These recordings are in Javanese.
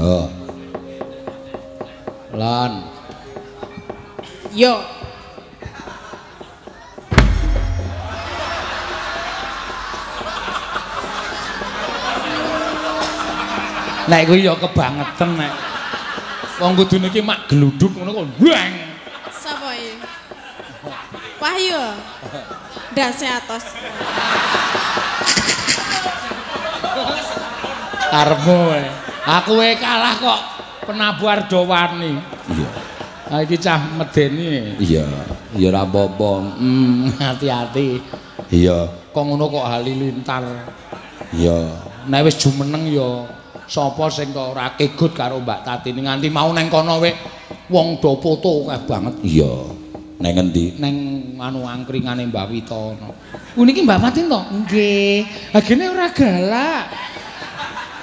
Yo. Lan. Yo. Nek kuwi ya kebangetan nek. Wong kudune iki mak gluduk ngono kok wang. Sapa iki? Wahyu. Dase atos. Karepmu. Aku wae kalah kok penabuh Ardowani. Iya. Ha iki cah medeni. Iya. Ya ora apa-apa. Hati-hati. Iya. Kok ngono kok halilintar. Iya. Nek wis jumeneng ya sapa sing kok ora kegut karo Mbak Tatini nganti mau neng kono wae wong do foto akeh banget. Iya. Neng endi? Neng anu angkringane Mbak Witono. Niki Mbak Matin to? Nggih. Agene ora galak.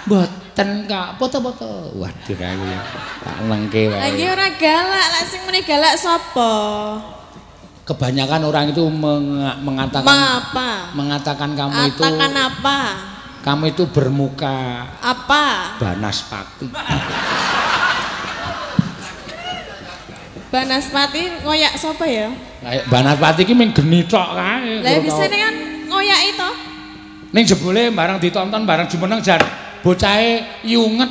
Mboten Kak, foto-foto. Waduh aku ya. Tak lengke wae. Lagi ora galak, lek sing muni galak sapa? Kebanyakan orang itu mengatakan apa? Mengatakan kamu itu Katakan apa? Kamu itu bermuka apa? Banaspati. Banaspati ngoyak sapa ya? Banaspati iki mung geni tok kae. Lah bisa kan ngoyaki to? Ning jebule bareng ditonton bareng jumeneng jan bocahe yunget.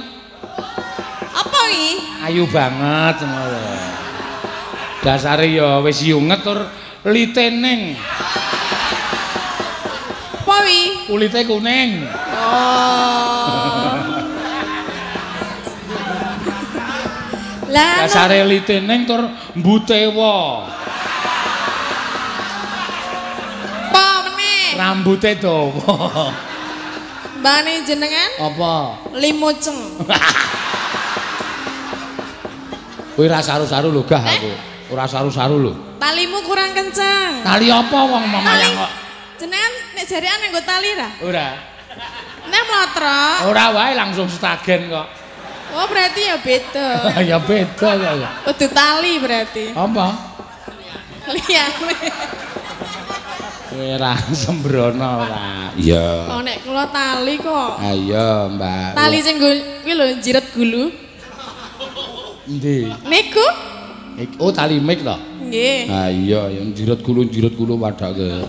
Apa iki? Ayu banget ngono. Dasare ya wis yunget tur litening. Apa wi? Kulite kuning. Oh. Lah dasare litening tur mbutewa. Apa meneh? Rambute dawa. Mbane jenengan? Apa? Limuceng. Kowe ora saru-saru lho gah aku. Ora saru-saru lho. Talimu kurang kenceng. Tali apa wong mamayang kok? Jenengan nek jarean nggo tali ra? Ora. Nek mlotrok. Ora wae langsung stagen kok. Oh berarti ya beda. Ya beda ya. Kudu tali berarti. Apa? Liyane. Kowe ora sembrono ora. Iya. Oh nek kula tali kok. Ayo, Mbak. Tali sing kuwi lho jiret gulu. Endi? Niku? Oh, tali mik to? Nggih. Ha iya, yang jiret gulu padake.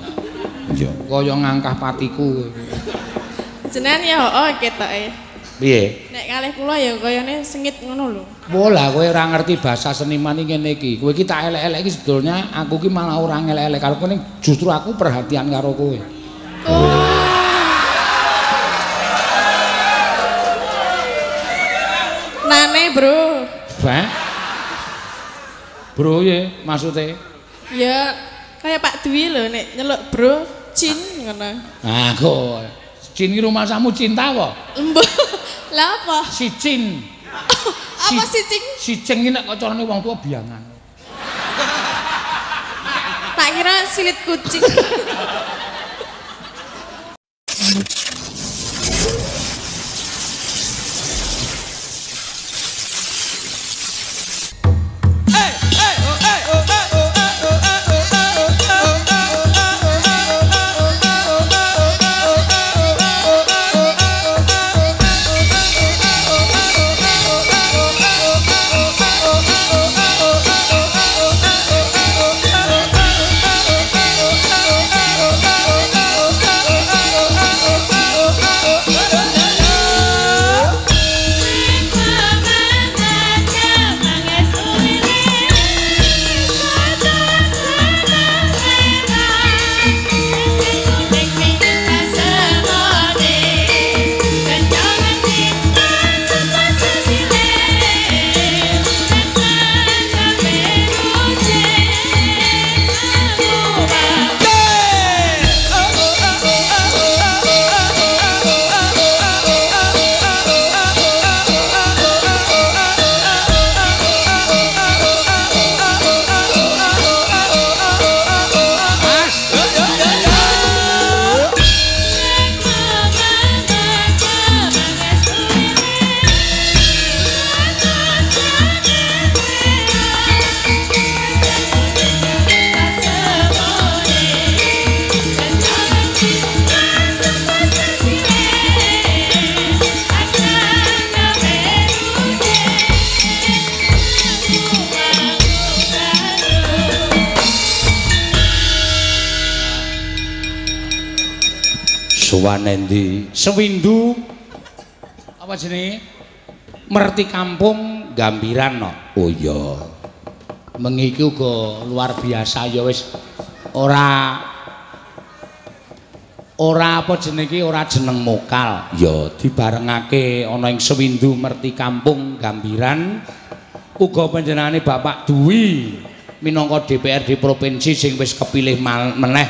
Iya. Kaya ngangkah patiku. Jenengan ya oh ketoke. Piye? Nek kalih kula ya kayane sengit ngono lho. Bola kowe ora ngerti bahasa seniman iki ngene iki. Kowe iki tak elek-elek iki sebetulnya aku ki malah ora ngelek-elek karo kowe justru aku perhatian karo kowe. Oh. Nane, Bro. Hah? Bro ye maksude? Ya kayak Pak Dwi lho nek nyeluk Bro Cin ngono. Ah kok Cin iki rumah samu cinta apa? Lah apa? Si Cin. Apa si Cing? Si Cing iki nek carane wong tua biangan. Tak kira silit kucing. Sowan endi? Sewindu apa jenenge? Merti kampung Gambiran no. Oh iya. Mengiki uga luar biasa ya wis ora apa jenenge ora jeneng mokal. Ya dibarengake ana ing Sewindu Merti kampung Gambiran uga panjenengane Bapak Dwi minangka DPRD provinsi sing wis kepilih meneh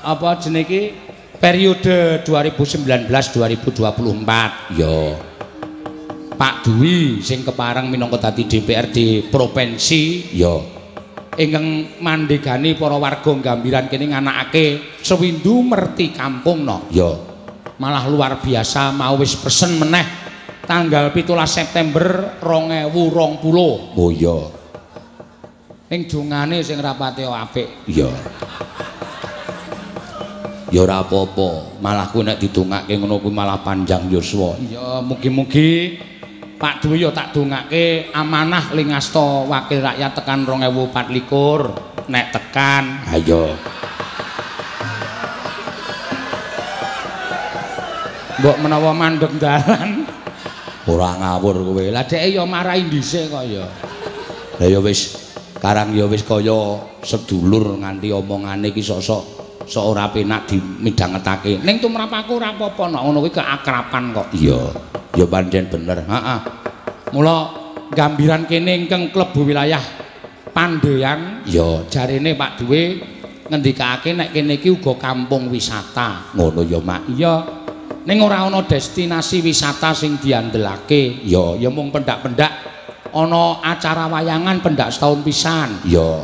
apa jenenge periode 2019-2024 ya Pak Dwi sing kepareng minangka dadi DPRD provinsi ya ingkang mandhegani para warga Gambiran kene nganakake Sewindu Merti kampung no ya malah luar biasa mau wis pesen meneh tanggal 17 September 2020 oh ya ning dongane sing rapate apik ya ya ora apa-apa malah kuwi nek didongake ngono kuwi malah panjang yuswa ya mugi-mugi Pak Dwi ya tak dongake amanah lingasta wakil rakyat tekan 2024 nek tekan ayo mbok menawa mandeg dalan ora ngawur kowe lah dheke ya marahi dhisik kok ya lah ya wis karang ya wis kaya sedulur nganti omongane iki sok ora penak dimidhangetake ning tumrap aku ora apa-apa nek ngono kuwi keakraban kok iya ya pancen bener heeh mula Gambiran kene ingkang klebu wilayah Pandhean ya jarene Pak Dwi ngendikake nek kene iki uga kampung wisata ngono ya Mak iya ning ora ana destinasi wisata sing diandelake ya mung pendak-pendak ana acara wayangan pendak setahun pisan ya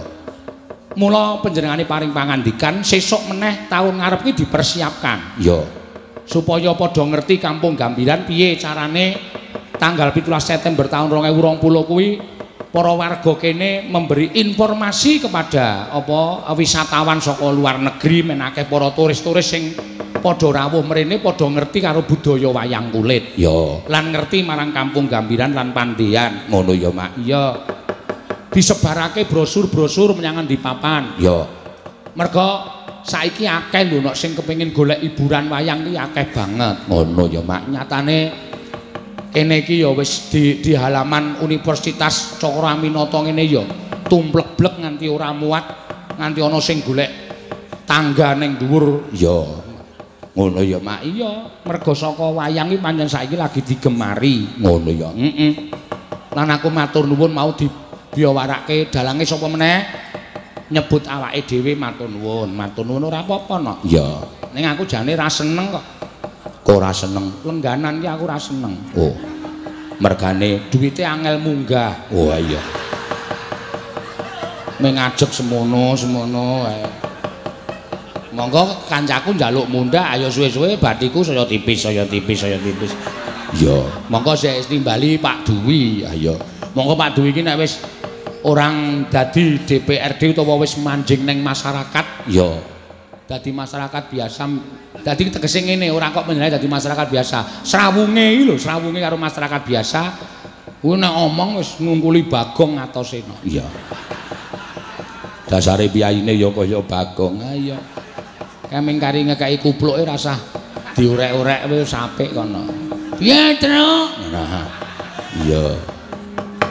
mula panjenengane paring pangandikan sesuk meneh taun ngarep iki dipersiapkan ya supaya padha ngerti kampung Gambiran piye carane tanggal 17 September tahun 2020 kuwi para warga kene memberi informasi kepada apa wisatawan saka luar negeri menake para turis-turis sing padha rawuh mrene padha ngerti karo budaya wayang kulit ya lan ngerti marang kampung Gambiran lan Pandhean ngono ya Mak iya disebarake brosur-brosur menyang di papan ya merga saiki akeh lho nek sing kepengin golek hiburan wayang iki akeh banget ngono ya Mak nyatane kene iki ya wis di halaman Universitas Cokroaminoto ngene ya tumplek-blek nganti ora muat nganti ana sing golek tangga ning dhuwur ya ngono ya Mak iya merga saka wayang iki pancen saiki lagi digemari ngono ya lan aku matur nuwun mau dibiawarake dalange sapa meneh nyebut awake dhewe matur nuwun ora apa-apa no iya ning aku jane ra seneng kok ora seneng lengganan iki aku ra seneng oh mergane duwite angel munggah oh iya mengajek semono wae monggo kancaku njaluk mundhak ayo suwe-suwe batiku saya tipis iya monggo sik timbali Pak Dwi ayo monggo Pak Dwi iki nek wis orang dadi DPRD utawa wis manjing ning masyarakat ya dadi masyarakat biasa dadi tegese ngene ora kok panjenengane dadi masyarakat biasa srawunge iki lho srawunge karo masyarakat biasa kuwi nek omong wis ngungkuli Bagong ngatosena iya dasare piyayine ya kaya Bagong ha iya kemeng kari ngekeki kupluke rasah diurek-urek wis apik kono piye Tru nah iya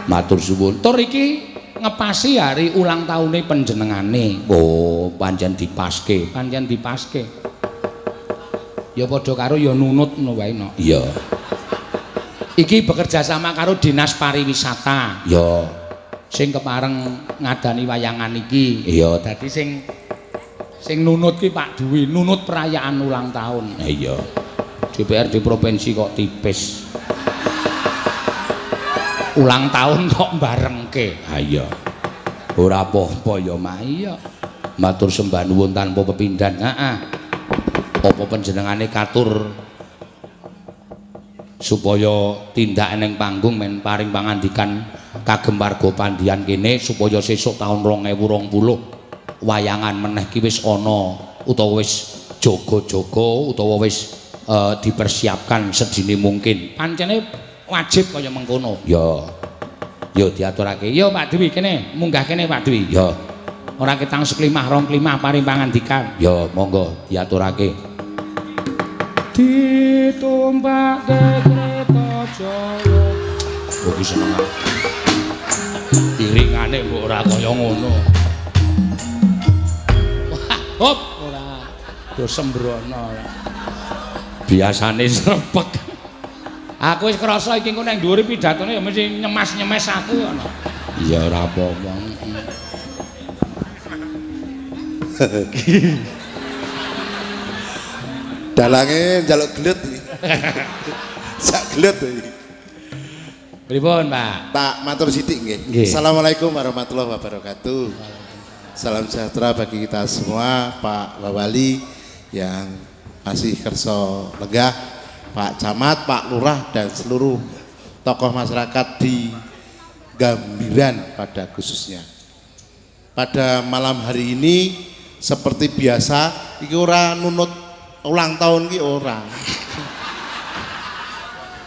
matur suwun tur iki ngepasi hari ulang tahune panjenengane oh pancen dipaske ya padha karo ya nunut ngono wae no iya iki bekerja sama karo Dinas Pariwisata ya sing kepareng ngadani wayangan iki iya dadi sing nunut ki Pak Dwi nunut perayaan ulang tahun iya DPRD provinsi kok tipis ulang tahun kok barengke ha iya ora apa-apa ya Mak iya matur sembah nuwun tanpa pepindhan heeh apa panjenengane katur supaya tindak ning panggung men paring pangandikan kagem warga Pandhian kene supaya sesuk taun 2020 wayangan meneh ki wis ana utawa wis jaga-jaga utawa wis dipersiapkan sedini mungkin pancene wajib kaya mengkono ya diaturake ya Pak Dwi kene munggah kene Pak Dwi ya ora ketang seklimah rong klimah paring pangandikan ya monggo diaturake ditumpake kereta Jawa. Oh ki seneng. Iringane kok ora kaya ngono. Hop ora do sembrono. Biasane srepek. Aku wis krasa iki engko nang dhuwur pidatone ya mesti nyemas-nyemes aku ngono. Iya ora apa-apa. Dalange njaluk gelut iki. Sak gelut iki. Pripun, Pak? Tak matur sithik nggih. Assalamualaikum warahmatullahi wabarakatuh. Salam sejahtera bagi kita semua, Pak Wawali yang masih kersa legah, Pak Camat, Pak Lurah dan seluruh tokoh masyarakat di Gambiran pada khususnya. Pada malam hari ini seperti biasa iki ora nunut ulang tahun ki ora.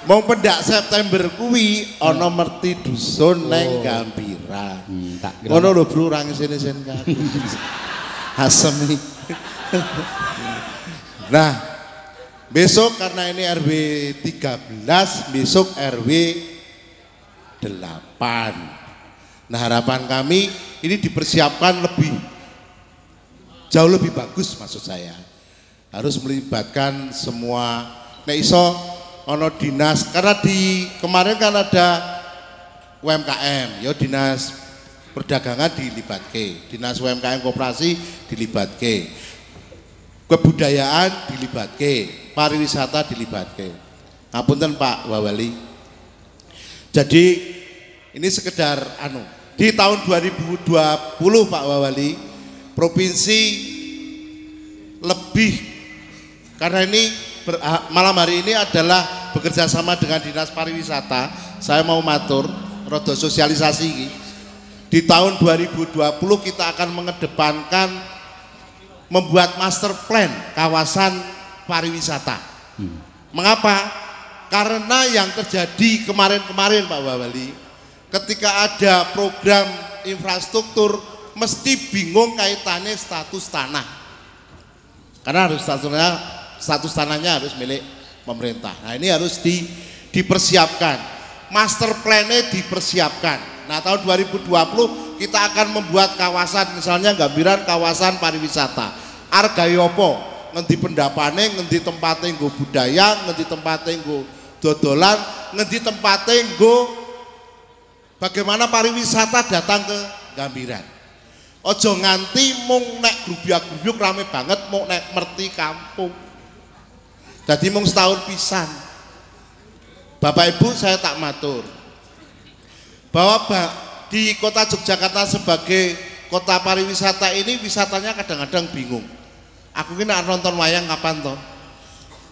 Mau pendak September kuwi ana merti dusun neng Gambiran. Ngono lho Bro, ora ngisini-sin kan. Asem iki. Nah, besok karena ini RW 13, besok RW 8. Nah, harapan kami ini dipersiapkan jauh lebih bagus maksud saya. Harus melibatkan semua nek iso ono dinas, karena di kemarin kan ada UMKM, ya dinas perdagangan dilibatke, dinas UMKM koperasi dilibatke, kebudayaan dilibatke, pariwisata dilibatke. Ngapunten Pak Wawali. Jadi ini sekedar di tahun 2020 Pak Wawali provinsi lebih, karena ini malam hari ini adalah bekerja sama dengan Dinas Pariwisata. Saya mau matur rodo sosialisasi ini. Di tahun 2020 kita akan mengedepankan membuat master plan kawasan pariwisata. Mengapa? Karena yang terjadi kemarin-kemarin Pak Wawali, ketika ada program infrastruktur mesti bingung kaitannya status tanah. Karena harus status tanahnya harus milik pemerintah. Nah ini harus dipersiapkan, master plan-nya dipersiapkan. Nah tahun 2020 kita akan membuat kawasan, misalnya Gambiran kawasan pariwisata. Argayopo, ngendi pendapane, ngendi tempatnya nggo budaya, ngendi tempatnya nggo dodolan, ngendi tempatnya nggo bagaimana pariwisata datang ke Gambiran. Ojo nganti mung nek grubyak-grubyuk rame banget, mung nek merti kampung. Jadi mung setahun pisan. Bapak Ibu saya tak matur bahwa di kota Yogyakarta sebagai kota pariwisata ini wisatanya kadang-kadang bingung. Aku ini nonton wayang kapan toh?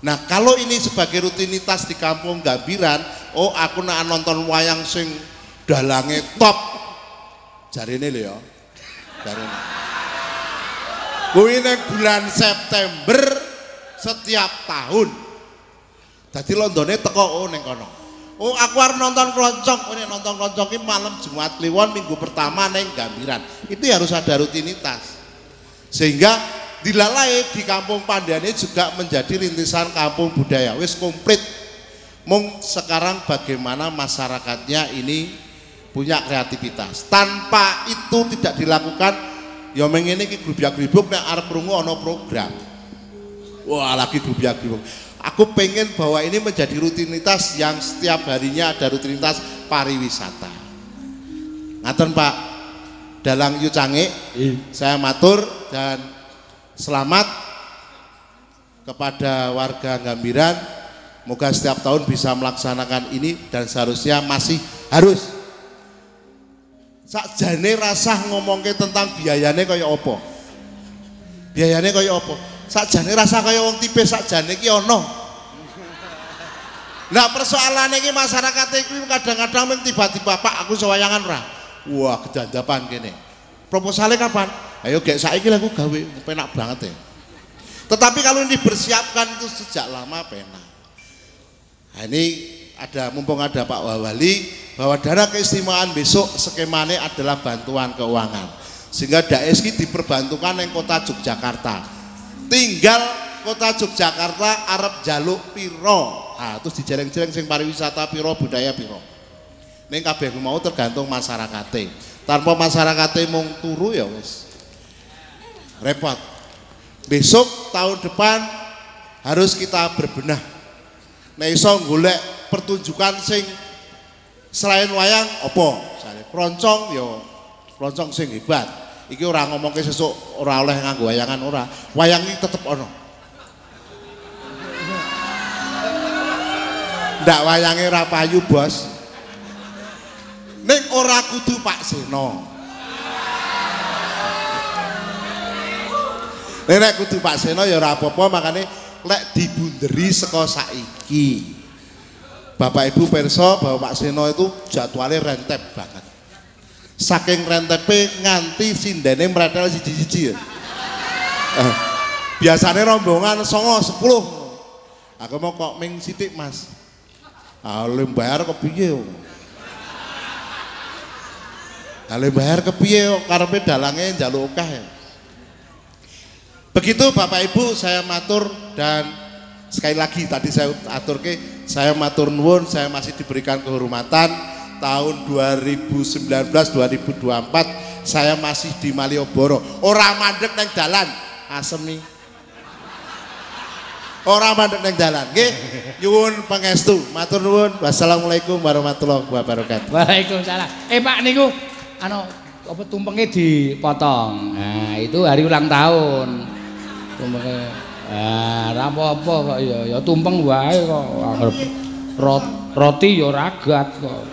Nah kalau ini sebagai rutinitas di kampung Gambiran, oh aku nak nonton wayang sing dalange top. Jarine lho ya. Jarine. Kuwi nek bulan September setiap tahun. Jadi Londone teko ning kono. Oh aku arep nonton Kloncong, nek nonton Kloncong ki malam Jumat Kliwon minggu pertama ning Gambiran. Itu harus ada rutinitas. Sehingga dilalai di Kampung Pandane juga menjadi rintisan kampung budaya. Wis komplit. Mung sekarang bagaimana masyarakatnya ini punya kreativitas. Tanpa itu tidak dilakukan, ya mengene iki grubyak-grubuk nek arep krungu ana program. Wah lagi grubyak-grubuk. Aku pengen bahwa ini menjadi rutinitas yang setiap harinya ada rutinitas pariwisata. Ngaten Pak Dalang Yu Cange, saya matur dan selamat kepada warga Gambiran. Moga setiap tahun bisa melaksanakan ini dan seharusnya masih harus. Sakjane rasah ngomongke tentang biayane kaya apa? Biayane kaya apa? Sakjane rasah kaya wong tipis, sakjane iki ana. Nah persoalane iki masyarakat iki kadang-kadang mung tiba-tiba Pak aku sewayangan ora. Wah kedandapan kene. Proposalnya kapan? Ayo gek saiki lah aku gawe, penak banget ya. Tetapi kalau ini dipersiapkan itu sejak lama penak. Nah, ini ada mumpung ada Pak Wawali bahwa dana keistimewaan besok skemanya adalah bantuan keuangan sehingga daes ini diperbantukan yang kota Yogyakarta. Tinggal Kota Yogyakarta arep jaluk piro. Ah, terus dijeleng-jeleng sing pariwisata piro, budaya piro. Ning kabeh mau tergantung masyarakate. Tanpa masyarakate mung turu ya wis repot. Besok tahun depan harus kita berbenah. Nek iso golek pertunjukan sing selain wayang apa? Misale kroncong ya kroncong sing hebat. Iki ora ngomongke sesuk ora oleh nganggo wayangan ora. Wayang iki tetep ana. Ndak wayange ra payu, Bos. Ning ora kudu Pak Seno. Nek kudu Pak Seno ya ora apa-apa, makane lek dibunderi saka saiki. Bapak Ibu pirsa bahwa Pak Seno itu jadwalnya rentep banget. Saking rentepe nganti sindene mretel siji-siji ya. Biasanya rombongan 9, 10. Aku mau kok ming sithik, Mas. Ah, le bayar kepiye yo? Ale bayar kepiye kok karepe dalange njaluk akeh ya. Begitu Bapak Ibu saya matur, dan sekali lagi tadi saya aturke, saya matur nuwun, saya masih diberikan kehormatan tahun 2019-2024 saya masih di Malioboro. Ora mandek nang dalan, asemi. Ora mandek nang dalan. Nggih, nyuwun pangestu. Matur nuwun. Wassalamualaikum warahmatullahi wabarakatuh. Waalaikumsalam. Pak niku apa tumpengnya dipotong. Nah, itu hari ulang tahun. Tumpengnya ora apa-apa kok ya tumpeng wae kok. Roti ya ragat kok.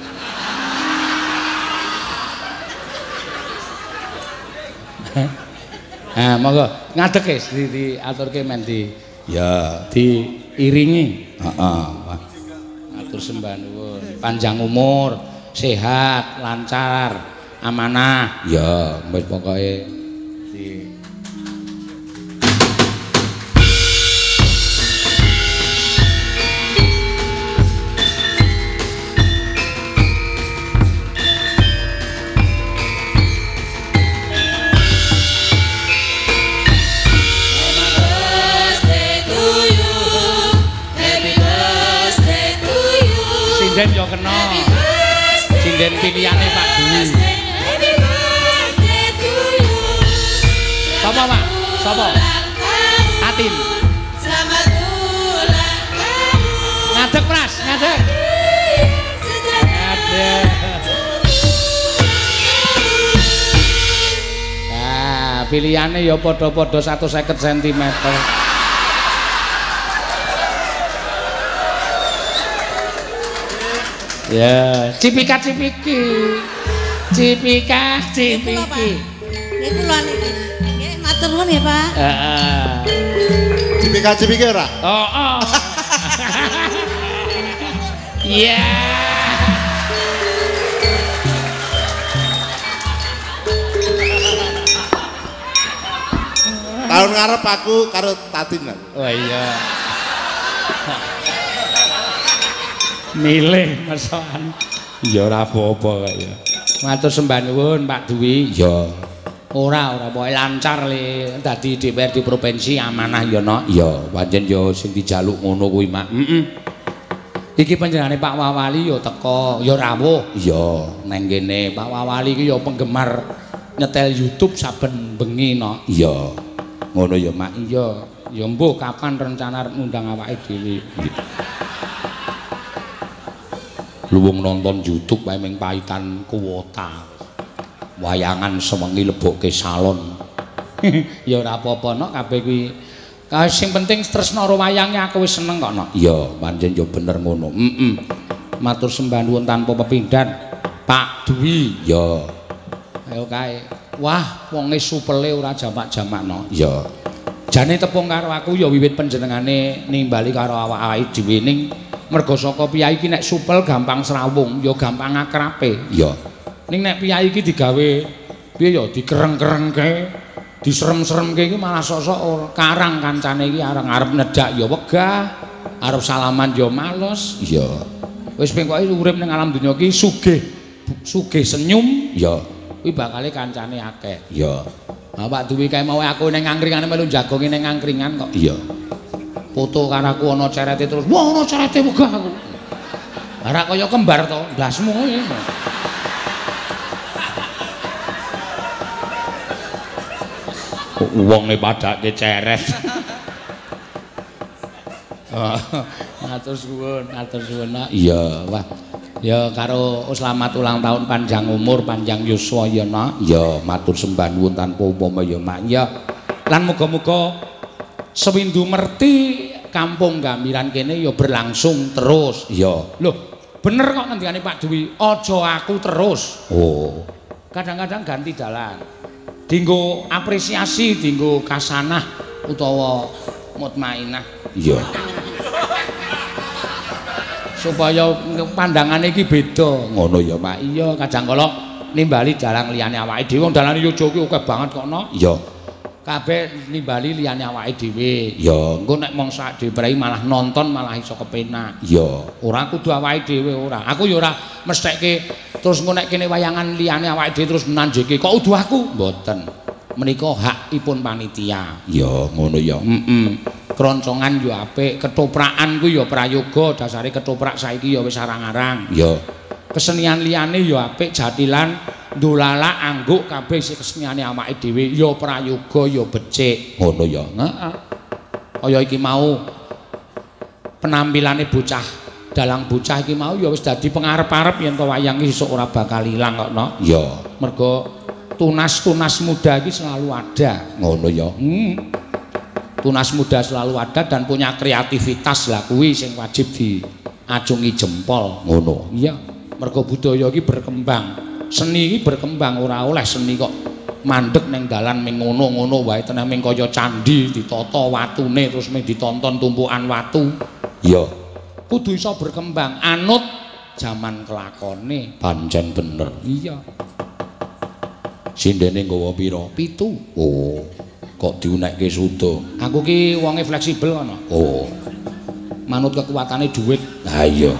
Nah, monggo ngadeg wis diaturke men ya diiringi. Heeh. Matur sembah nuwun. Panjang umur, sehat, lancar, amanah. Ya, wis pokoke sinden yo kena. Sinden pilihane Pak Dwi. Sapa, Pak? Sapa? Atin. Selamat ulang tahun. Ngadeg, Pras, ngadeg. Ngadeg. Nah, pilihane ya padha-padha 150 cm. Ya, cipika-cipiki. Cipika-cipiki. Niku lho niki. Nggih, matur nuwun ya, Pak. Heeh. Cipika-cipiki ora? Oh. Iya. Tahun ngarep aku karo Tatin. Oh iya. Milih masakan. Ya ora apa-apa kok ya. Matur sembah nuwun Pak Dwi. Ya. Ora pokoke lancar le dadi DPRD provinsi amanah ya no. Ya, pancen ya sing dijaluk ngono kuwi Mak. Iki panjenengane Pak Wawali ya teko, ya rawuh. Ya, nang kene Pak Wawali iki ya penggemar nyetel YouTube saben bengi no. Iya. Ngono ya Mak. Iya. Ya mbuh kapan rencana ngundang awake dhewe. Luwung nonton YouTube wae ming paitan kuwota. Wayangan sewengi lebokke salon. Ya ora apa-apa nok kabeh kuwi. Sing penting tresna karo wayange aku wis seneng kok nok. Iya, pancen ya bener ngono. Matur sembah nuwun tanpa pepindhan. Pak Dwi. Ya. Ayo kae. Wah, wonge supele ora jamak-jamak nok. Ya. Jane tepung karo aku ya wiwit panjenengane nimbali karo awake dhewe ning mergo saka piyai iki nek supel gampang srawung, ya gampang akrape. Iya. Ning nek piyai iki digawe piye ya dikereng-kerengke, diserem-seremke iki malah sok-sok karang kancane iki arep nedak ya wegah, arep salaman ya males. Iya. Wis pengkoke urip ning alam donya iki sugih senyum, ya kuwi bakale kancane akeh. Iya. Nah, Pak Duwi kae mau aku ning angkringane melu jagonge ning angkringan kok. Iya. foto karo aku ana cerete terus. Wah, ana cerete wegah aku. Ora kaya kembar to, blasmu ngono. Wonge padake ceret. Matur suwun, matur suwun. Iya, wah. Ya karo selamat ulang tahun panjang umur, panjang yuswa ya Nak. Ya matur sembah nuwun tanpa upama ya Mak. Ya. Lan muga-muga sewindu merti kampung Gamiran kene ya berlangsung terus. Ya. Loh, bener kok ngendikane Pak Dwi, aja aku terus. Oh. Kadang-kadang ganti dalan. Dinggo apresiasi, dinggo kasanah utawa mutmainah. Iya. Supaya pandangane iki beda. Ngono ya, Pak. Iya, kadang kala nimbali dalang liyane awake dhewe. Wong dalane Yojo ki akeh banget kok, no? Iya. Kabeh nimbali liyane awake dhewe. Ya, engko nek mangsa dhewe malah nonton malah iso kepenak. Iya. Ora kudu awake dhewe ora. Aku ya ora mestekke terus engko nek kene wayangan liyane awake dhewe terus nanjeke kok udu aku. Mboten. Menika hakipun panitia. Ya, ngono ya. Kroncongan yo apik, ketoprakan ku yo prayoga, dasare ketoprak saiki yo wis arang-arang. Ya. Kesenian liyane yo apik, jatilan, ndolala, angguk kabeh sing keseniane awake dhewe yo prayoga yo becik. Ngono ya. Heeh. Kaya iki mau penampilane bocah, dalang bocah iki mau yo wis dadi pengarep-arep yen to wayang iki sesuk ora bakal ilang kok, no? Ya. Mergo tunas-tunas muda iki selalu ada. Ngono ya. Tunas muda selalu ada dan punya kreativitas lah kuwi sing wajib diacungi jempol. Ngono. Iya. Mergo budaya iki berkembang. Seni iki berkembang ora oleh seni kok mandeg ning dalan ming ngono-ngono wae tenan ming kaya candhi ditata watune terus ming ditonton tumpukan watu. Iya. Kudu iso berkembang anut jaman kelakone. Pancen bener. Iya. Sindene nggawa pira? 7. Oh. Kok diunekke sudo. Aku ki wonge fleksibel kono. Oh. Manut kekuatane dhuwit. Ha iya.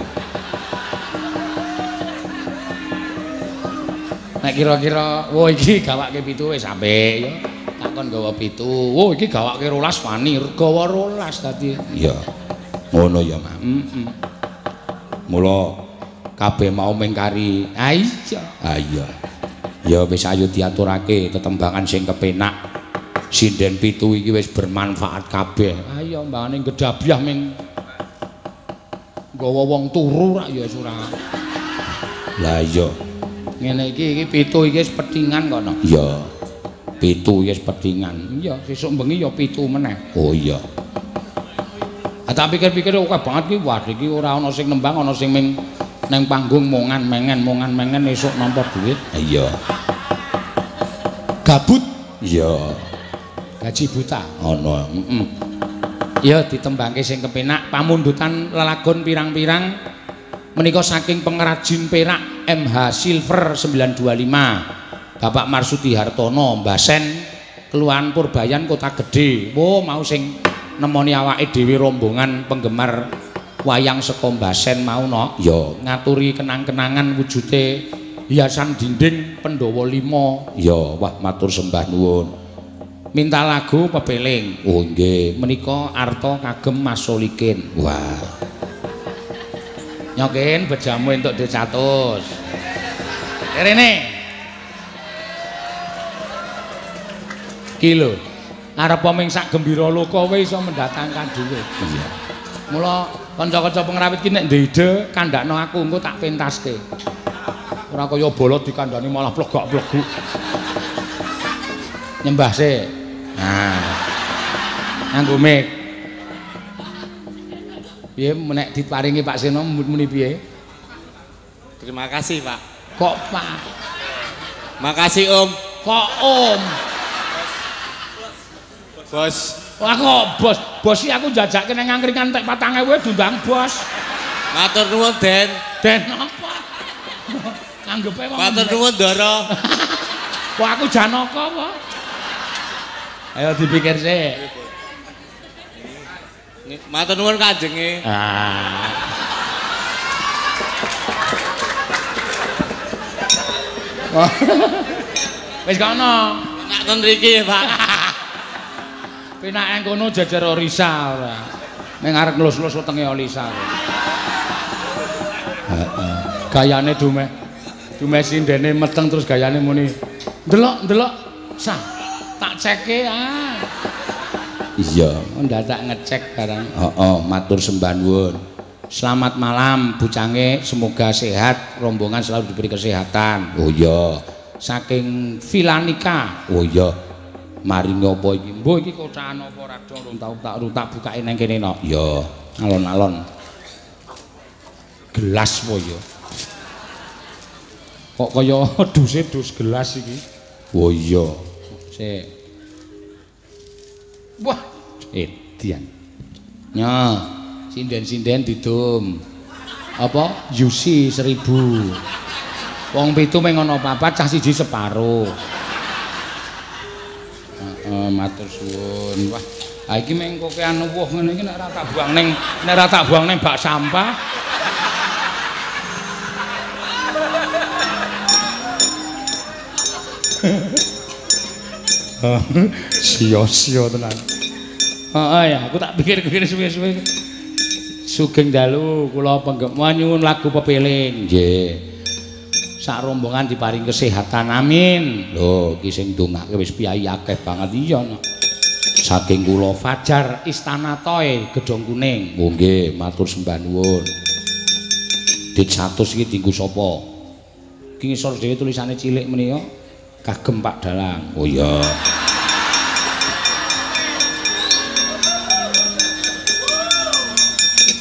Nek kira-kira, wah iki gawake 7 wis apik ya. Takon gawa 7. Wah iki gawake 12 wani, gawa 12 dadi. Iya. Ngono ya, Mak. Mula kabeh mau mengkari. Ha iya. Ha iya. Ya wis ayo diaturake tetembangan sing kepenak. Sinden 7 iki wis bermanfaat kabeh. Ayo mbangane gedabiah ming nggawa wong turu rak ya ora. Lah iya. Ngene iki 7 iki wis petingan kono. Iya. 7 iki wis petingan. Iya, sesuk bengi ya 7 meneh. Oh iya. Tak pikir-pikir akeh banget ki wah iki ora ana sing nembang, ana sing ming nang panggung mongan mengen esuk nampa duit. Iya. Gabut. Iya. Gaji buta ana. Ya ditembangke sing kepenak pamundutan lelagon pirang-pirang menika saking pengrajin perak MH Silver 925 Bapak Marsudi Hartono Mbasen Kelurahan Purbayan Kota Gedhe. Wo mau sing nemoni awake dhewe rombongan penggemar wayang saka Mbasen mau no. Ya ngaturi kenang-kenangan wujude hiasan dinding Pandhawa 5. Ya wah matur sembah nuwun. Minta lagu pepeling. Oh nggih, menika arta kagem Mas Solikin. Wah. Nyokin bejamu entuk dhuwit 100. Rene. Ki lho. Arep ming sak gembira loka kowe iso mendatangkan dhuwit. Iya. Mula kanca-kanca pengrawit ki nek ndede kandakno aku engko tak pentaske. Ora kaya bolot dikandani malah plegak-pleguk. Nyembah sik. Nah, nganggo mic. Piye nek diparingi Pak Seno muni piye? Terima kasih, Pak. Kok Pak? Makasih, Om. Kok Om? Bos. Wah kok bos? Bos iki aku jajakke nang angkringan tek 4.000 diundang bos. Matur nuwun, Den. Den apa? Anggepe wong. Matur nuwun, Ndara. Kok aku Janaka apa? Ayo dipikir sih. Matur nuwun Kanjenge. Ah. Wis kono. Nak ten mriki, Pak. Penake kono jejer orisa ora. Ning arep nglus-nglus wetenge Olisa. Heeh. Gayane dume sindene meteng terus gayane muni. Ndelok sah. Tak ceke ah. Iya, ndadak ngecek barang. Heeh, matur sembah nuwun. Selamat malam bucange, semoga sehat, rombongan selalu diberi kesehatan. Oh iya. Saking Vilanika. Oh iya. Mari ngopo iki? Mbok iki kocakan apa ora dong tak bukake nang kene no. Ya, alon-alon. Gelas po ya. Kok kaya dus gelas iki. Oh iya. Sik. Wah, edian. Nya, sinden-sinden didum. Apa? Yusi 1000. Wong 7 meng ana papat, cah siji separo. Matur suwun. Wah, ha iki meng kokean wuh ngene iki nek ora tak buang ning bak sampah. Sia-sia tenan. Heeh ya, aku tak pikir-pikir suwe-suwe. Sugeng dalu kula nyuwun lagu pepeling. Nggih. Sak rombongan diparing kesehatan amin. Lho, iki sing ndongake wis piyai akeh banget iya no. Saking kula Fajar Istana Toy Gedhong Kuning. Oh nggih, matur sembah nuwun. Dit 100 iki dienggo sapa? Iki ngisor dhewe tulisane cilik menika. Kagem Pak Dalang. Oh iya.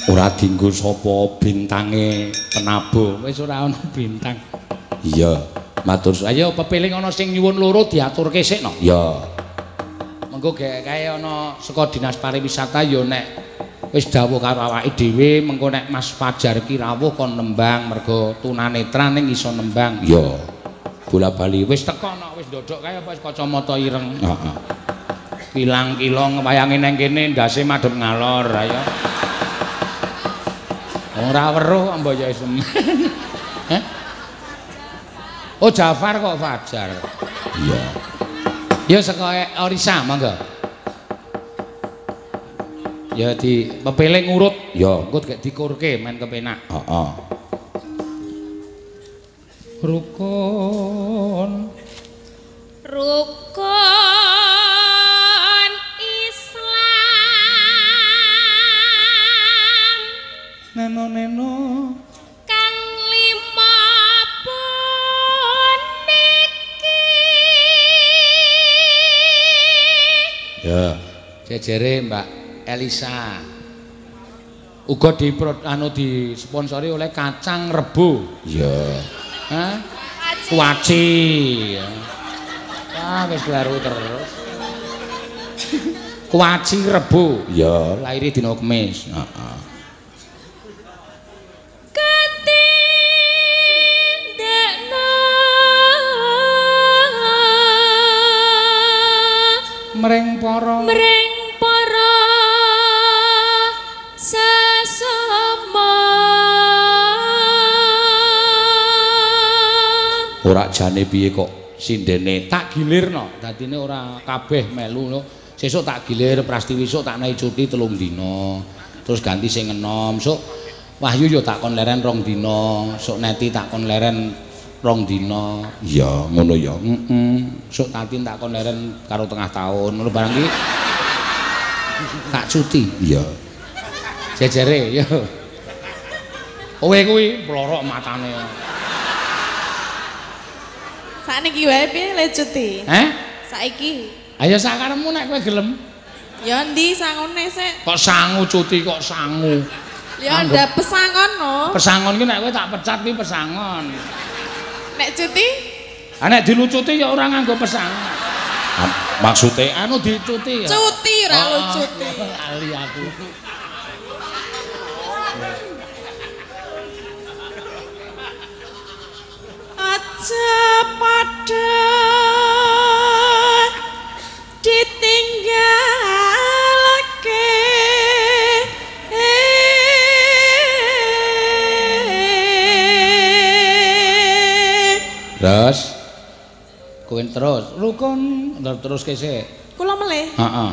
Ora dienggo sapa bintange penabo. Wis ora ana bintang. Iya, matur ayo pepeling ana sing nyuwun loro diaturke sik no. Iya. Mengko kae ana saka Dinas Pariwisata ya nek wis dawuh karo awake dhewe mengko nek Mas Fajar ki rawuh kon nembang mergo tunanetra ning iso nembang. Iya. Bola-bali wis teko no, wis ndodok kae apa wis kacamata ireng. Heeh. Kilang-kilong wayange nang kene ndase madhep ngalor ayo. Ora weruh mbok ya isem. Heh? Oh Jafar kok Fajar. Iya. Ya saka Orisa monggo. Ya di pepeling urut. Ya engko gek dikurke men kepenak. Heeh. Rukun Islam. Neno Kang lima ya, jejere Mbak Elisa. Uga disponsori oleh kacang rebo. Iya. Hah? Kuaci. Ah, wis baru terus. Kuaci rebo. Ya, laire dina Kamis. Heeh. Mring para sesama ora jane piye kok sindene tak gilirno dadine ora kabeh melu no. Sesuk tak gilir prastiwisuk tak naik cuti 3 dina terus ganti sing enom sok Wahyu yo tak kon leren 2 dina sok Neti tak kon leren 2 dina. Iya, ngono ya. Sok Tatin tak kon leren karo tengah tahun. Ngono barang iki. Tak cuti. Iya. Jejere ya. Kowe kuwi plorok matane. Sakniki wae piye le cuti? Saiki. Ayo sakarepmu nek kowe gelem. Ya ndi sangone sik? Kok sangu cuti kok sangu. Ya ndak pesangon no. Pesangon ki nek kowe tak pecat ki pesangon. Nek cuti? Nek dilucuti ya ora nganggo pesangon. Maksude anu dicuti ya. Cuti ra lucuti. Ali aku. Aja padha ditinggalke. Terus kowe terus rukun terus kese. Kula melih. Heeh.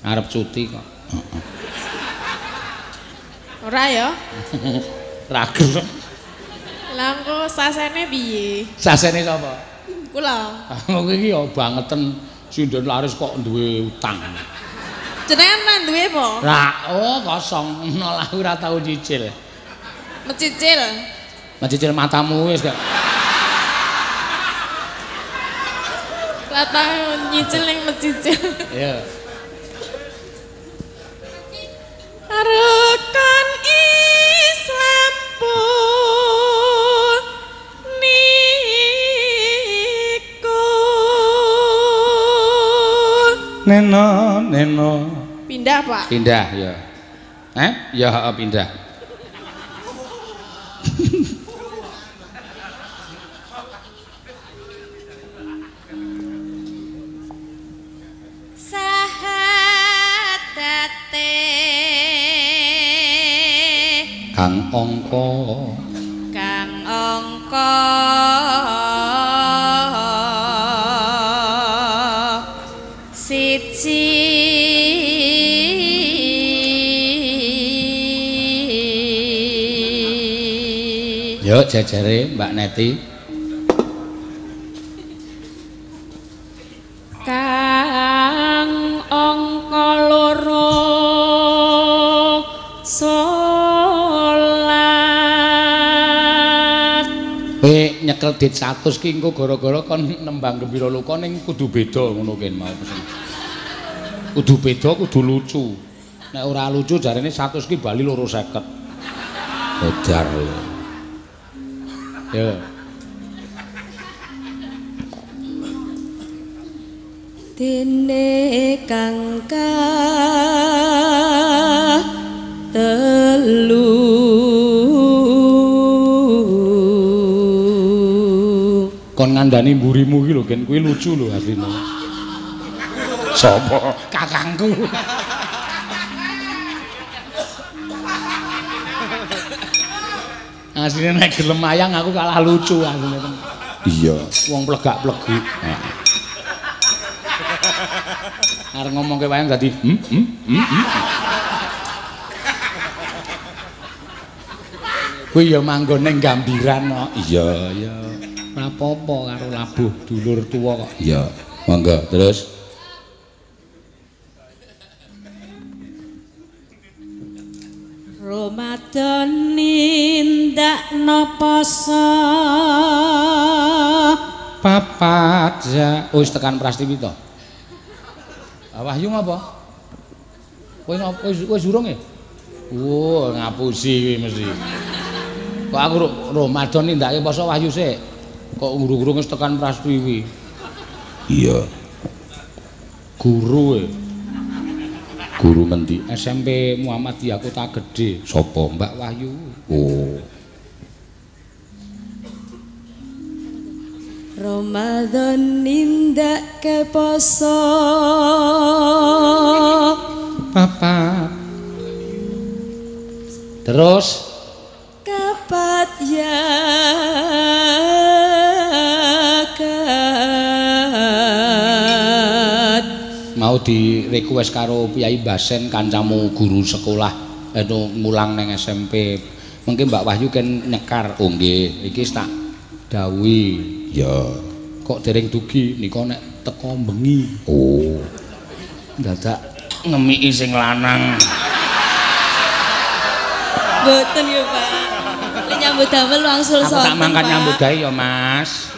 Arep cuti kok. Heeh. Ora ya. Ra gelem. Lah engko sasene piye? Sasene sapa? Kula. Kowe iki ya bangeten sinden laris kok duwe utang. Jenengan ra duwe apa? Ra, oh kosong. Lah ora tau cicil. Mecicil. Mencicil matamu wis gak. Lah tau nyicil ning mecicil. Iya. Rekan Islam pun niku Neno. pindah Pak. Pindah ya. Ya pindah. Kang angka siji yuk jajare Mbak Neti kang angka loro nyekel dit 100 ki engko gara-gara kon nembang gembira luka ning kudu beda ngono ken mau pesen. Kudu beda, kudu lucu. Nek ora lucu jarene 100 ki bali 250. Odar. Ya. Dene kangka telu kon ngandani mburimu ki lho Gen kuwi lucu lho asline. Sapa? Kakangku. Asline nek gelem ayang aku kalah lucu asline. Iya, wong plegak-plegu. Arep ngomongke wayang dadi Kuwi ya manggon ning gambiran kok. Iya, ya. Ora apa-apa karo labuh dulur tuwa kok. Iya, monggo terus. Ramadan nindakno poso Papat ya. Wis tekan Prastiwi to. Wahyu ngapa? Kowe ngapa wis urung e? Wo, ngapusi kuwi mesti. Kok aku Ramadan nindake poso Wahyu sik. Kok urung-urung wis tekan Prastiwi. Iya. Guru e. Guru mendi? SMP Muhammadiyah Kota Gede. Sopo? Mbak Wahyu. Oh. Ramadan nindake poso Papa. Terus kapat ya kat mau di request karo Piyai Basen kancamu guru sekolah mulang neng SMP. Mungkin Mbak Wahyu kan nyekar. Oh nggih, iki tak dawuhi. Ya, kok dereng dugi nika nek teko bengi. Oh. Dadak ngemiki sing lanang. Mboten ya, Pak. Lek nyambut damel wangsul sonten. Aku tak mangkat nyambut gawe ya, Mas.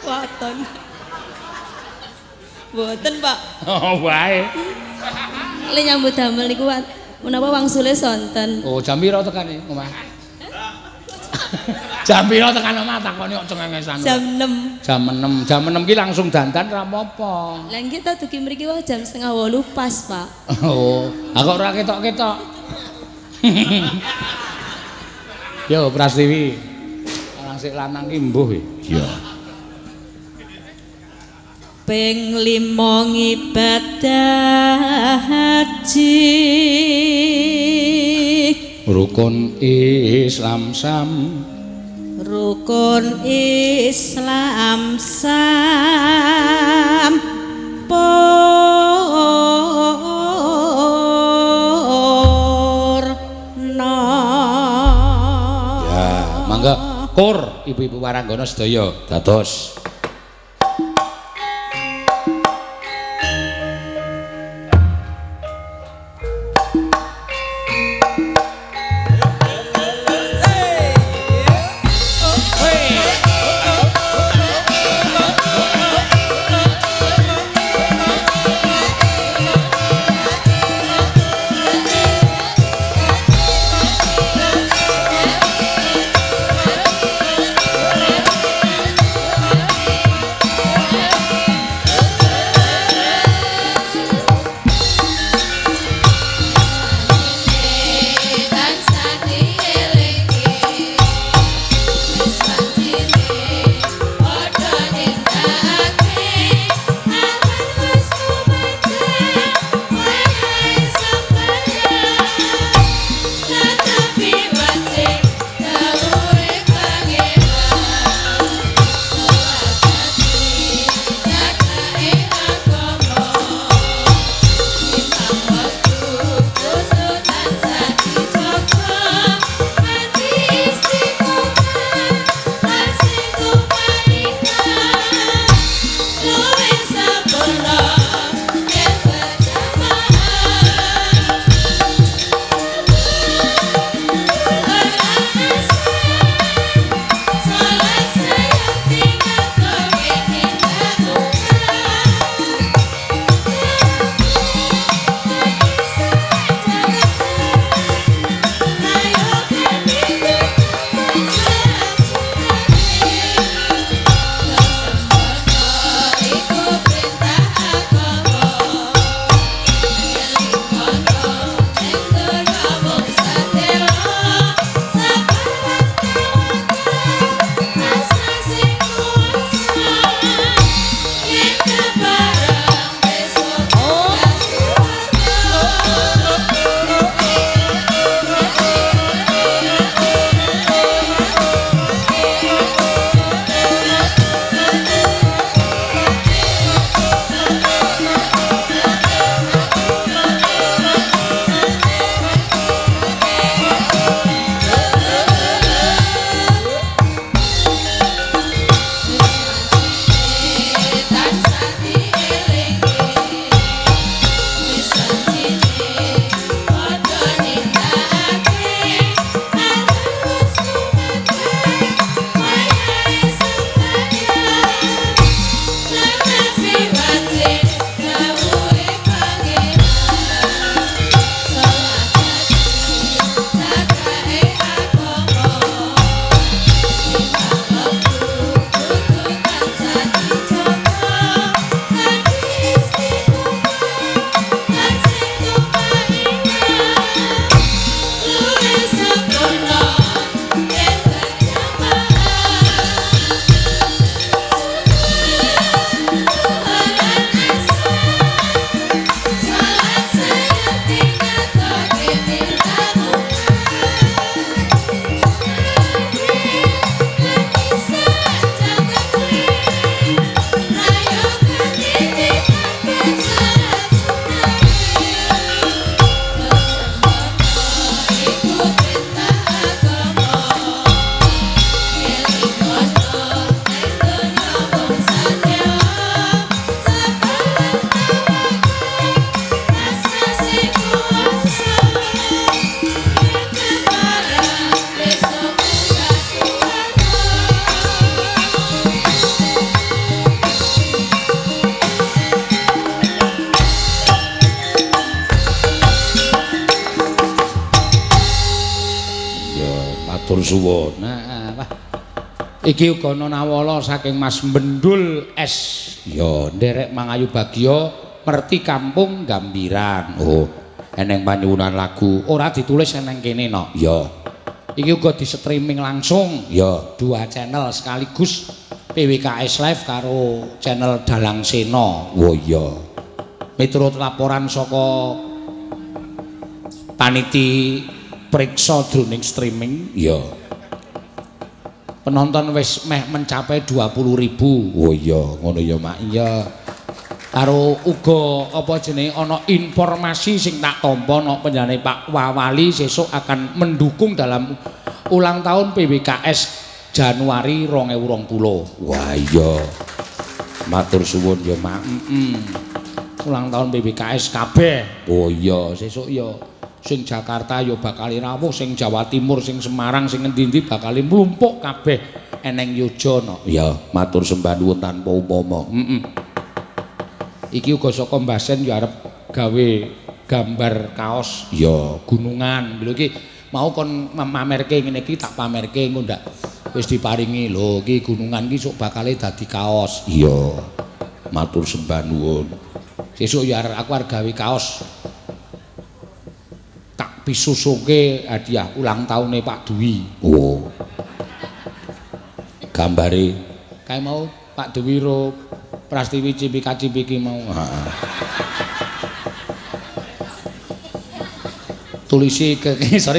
Waton. Mboten, Pak. Oh, wae. Lek nyambut damel niku menapa wangsule sonten. Oh, jam pira tekane omah? Jam pira tekan omah takoni kok cengengesan. Jam 6. Jam 6. Jam 6 ki langsung dandan ra apa-apa. Lah nggih ta dugi mriki wae jam 7:30 pas, Pak. Oh, kok ora ketok-ketok. Yo Prastiwi. Lanang sik lanang ki mbuh e. Iya. Ping 5 ibadah haji. Rukun Islam sam. Rukun Islam sampun Mangga kur ibu-ibu waranggana sedaya dados. matur suwun. Nah, iki uga ana nawala saking Mas Bendul S. Ya, nderek Mangayu Bagya merti kampung Gambiran. Oh, eneng panyuwunan lagu ora ditulis eneng kene no. Ya. Iki uga di streaming langsung. Ya, 2 channel sekaligus PWKS Live karo channel Dalang Sena. Oh iya. Miturut laporan saka paniti priksa jroning streaming, ya. Penonton wis meh mencapai 20.000. Oh iya, ngono ya, Mak. Iya. Karo uga apa jenenge ana informasi sing tak tampa ana penjane Pak Wawali sesuk akan mendukung dalam ulang tahun PBKS Januari 2020. Wah iya. Matur suwun ya, Mak. Ulang tahun PBKS kabeh. Oh iya, sesuk ya sing Jakarta ya bakal rawuh, sing Jawa Timur, sing Semarang, sing endi-endi bakal mlumpuk kabeh eneng yojono. Ya, matur sembah nuwun tanpa upama. Iki uga saka Mbasen ya arep gawe gambar kaos ya gunungan. Lho iki mau kon mamerke ngene iki tak pamerke engko ndak wis diparingi lho iki gunungan iki sok bakale dadi kaos. Iya. Matur sembah nuwun. Sesuk ya aku arep gawe kaos. Tak pisusuke hadiah ulang tahunnya Pak Dwi. Oh. Gambare kae mau Pak Dwi ro Prastiwi Cipika-Cipiki mau. Tulisi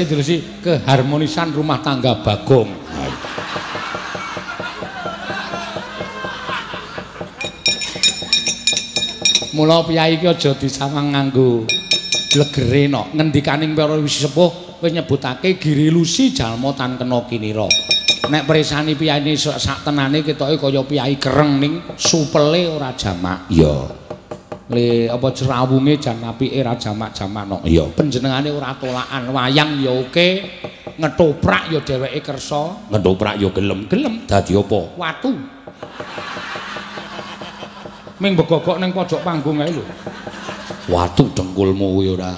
tulisi keharmonisan rumah tangga Bagong. Mula piyai iki aja disawang nganggo legere no. Ngendikaning para wis sepuh kowe nyebutake giri lusi jalma tan kena kinira. Nek presani piyai sak tenane ketoke kaya piyai kereng ning supele ora jamak. Iya. Le apa jerawunge jan apike ra jamak-jamak no. Iya. Panjenengane ora tolakan wayang ya oke, ngetoprak ya dheweke kersa, ngetoprak ya gelem-gelem. Dadi apa? Watu. Ming begogok ning pojok panggung ae lho. Watu dengkulmu kuwi ora.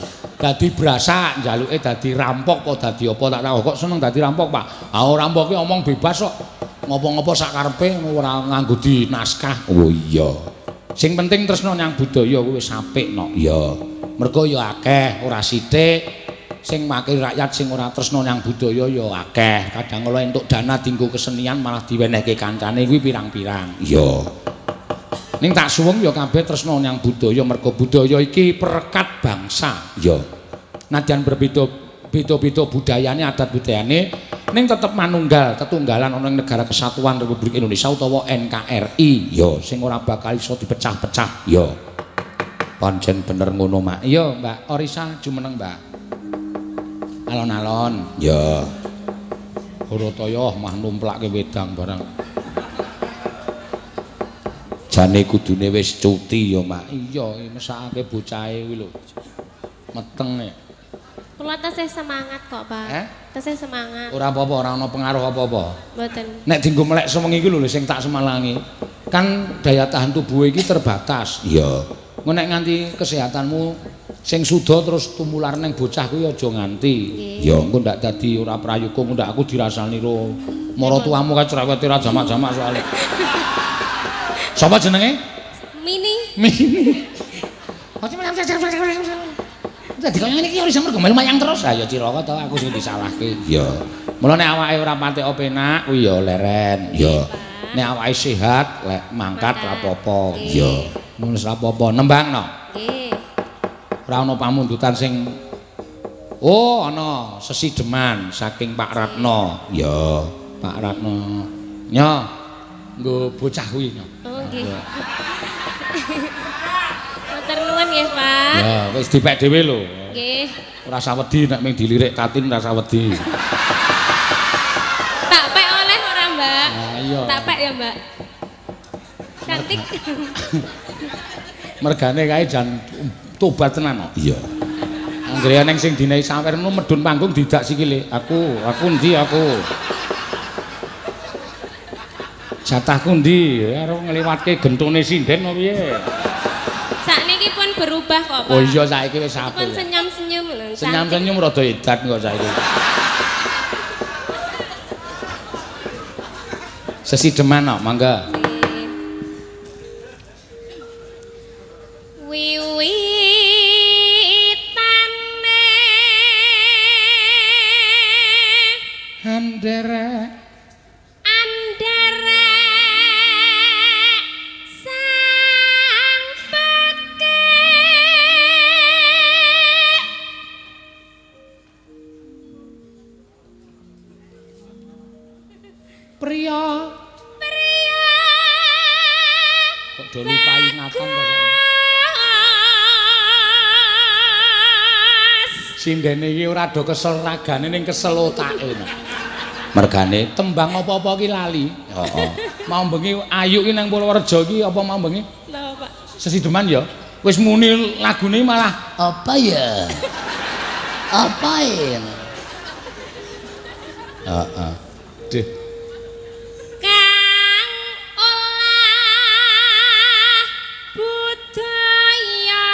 Dadi brasak njaluke dadi rampok apa dadi apa tak tahu kok seneng dadi rampok Pak. Ah rampok ki omong bebas kok. Ngopo-ngopo sak karepe ora nganggo di naskah. Oh iya. Sing penting tresno nyang budaya kuwi wis apik no. Iya. Mergo ya akeh ora sithik sing makil rakyat sing ora tresno nyang budaya ya akeh. Kadang kala entuk dana dienggo kesenian malah diwenehke kancane kuwi pirang-pirang. Iya. Ning tak suwung ya kabeh tresno nyang budaya mergo budaya iki perekat bangsa. Iya. Nadyan berbeda-beda budayane, adat budayane ning tetep manunggal, tetunggalan ana ing Negara Kesatuan Republik Indonesia utawa NKRI. Iya, sing ora bakal iso dipecah-pecah. Iya. Pancen bener ngono, Mak. Iya, Mbak Orisa jumeneng, Mbak. Alon-alon. Iya. Horotaya mah numplake wedang barang. Jane kudune wis cuti ya, Mak. Iya, mesakake bocahe kuwi lho. Meteng e. Kula tesih semangat kok, Pak. Tesih semangat. Ora apa-apa, ora ana pengaruh apa-apa. Mboten. Nek dienggo melek sewengi iki lho sing tak semalangi. Kan daya tahan tubuh iki terbatas. Iya. Engko nek nganti kesehatanmu sing suda terus tumular ning bocah kuwi aja nganti. Ya, engko ndak dadi ora prayoga, ndak aku dirasani ro. Mara tuamu kae cerewete ra jamak-jamak soalé. Sapa jenenge? Mini. Mini. Dadi kaya ngene iki ora iso mergo melu mayang terus. Ha ya Ciraka to aku sing disalahke. Iya. Mula nek awake ora patek penak kuwi ya leren. Iya. Nek awake sehat lek mangkat ra apa-apa. Iya. Mun wis ra apa-apa nembangno. Nggih. Ora ana pamundutan sing oh ana sesideman saking Pak Ratno. Ya, Pak Ratno. Nyo. Nggo bocah kuwi nyo. Oh nggih. Matur nuwun nggih, Pak. Ya, wis dipek dhewe lho. Nggih. Ora usah wedi nek ming dilirik Katin ora usah wedi. Tak pek oleh ora, Mbak? Nah, iya. Tak pek ya, Mbak. Cantik. Mergane kae jan tobat tenan kok. Iya. Anggere ning sing dinehi sawermu medun panggung didak sikile. Aku ndi aku. Jatahku ndi? Karo ngliwatke gentone sinden apa piye? Sakniki pun berubah kok, Pak. Oh iya saiki wis Pun apik. senyum-senyum lho. Senyum-senyum rada edan kok saiki. Sesideman kok, mangga. Wiwitane Andera sang peke pria kok do lupa ingatan to saiki. Sindene iki ora do kesel ragane ning kesel otake. Mergane tembang apa-apa ki lali. Heeh. Mau bengi ayu ki nang Purworejo ki apa mau bengi? Lho, Pak. Sesideman ya. Wis muni lagune malah apa ya? Apain? Heeh. Deh. Kang olah budaya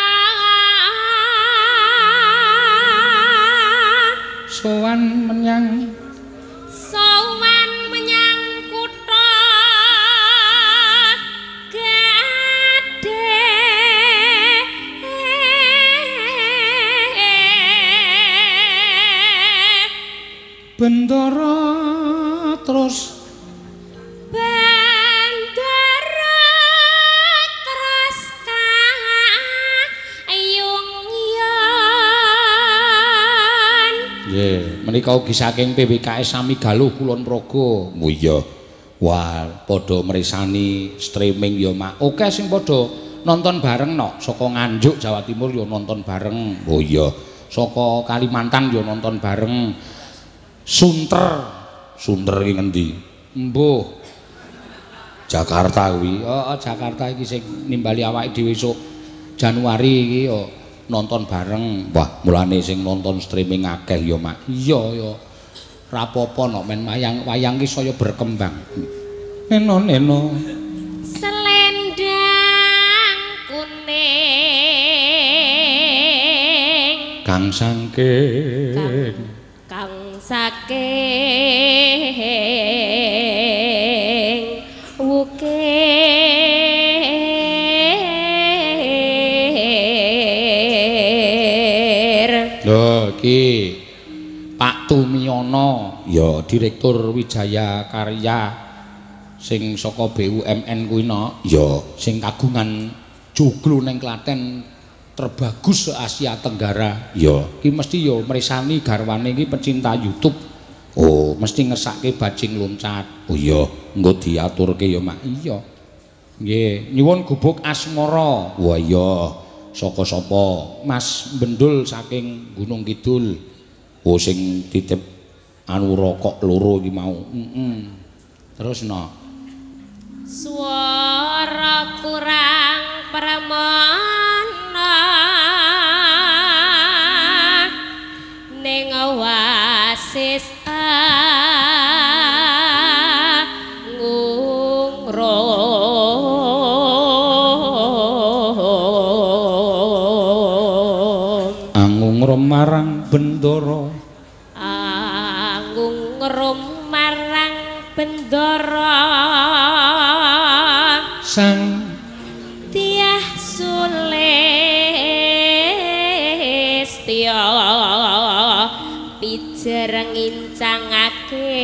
Sowan menyang kutha Gadhe Bendara terus Bandara terus kayungyan. nggih, menika ugi saking PWKS Sami Galuh Kulon Progo. Oh iya. Wah, padha mresani streaming ya, Mak. Oke sing padha nonton bareng nok, saka Nganjuk Jawa Timur ya nonton bareng. Oh iya. Saka Kalimantan ya nonton bareng. Sunter iki ngendi? Mbuh. Jakarta kuwi. Jakarta iki sing nimbali awake dhewe esuk Januari iki ya nonton bareng. Wah, mulane sing nonton streaming akeh ya, Mak. Iya ya. Ra apa-apa nek men wayang ki saya berkembang. Neno. Selendang kuning Kang saking wukir. Lho iki Pak Tumiono ya Direktur Wijaya Karya sing saka BUMN kuwi no ya sing kagungan joglo ning Klaten terbagus se Asia Tenggara ya iki mesti ya mresani garwane iki pecinta YouTube. Oh mesti ngesake bajing loncat. Oh iya engko diaturke ya Mak. Iya nggih nyuwun gubuk asmara. Wah iya saka sapa Mas Bendul saking Gunung Kidul. Oh sing titip anu rokok loro iki mau. Terus no. Suara kurang pramana ning oasis Angungrum marang bendara sang Tiah Sulistya pijer ngincangake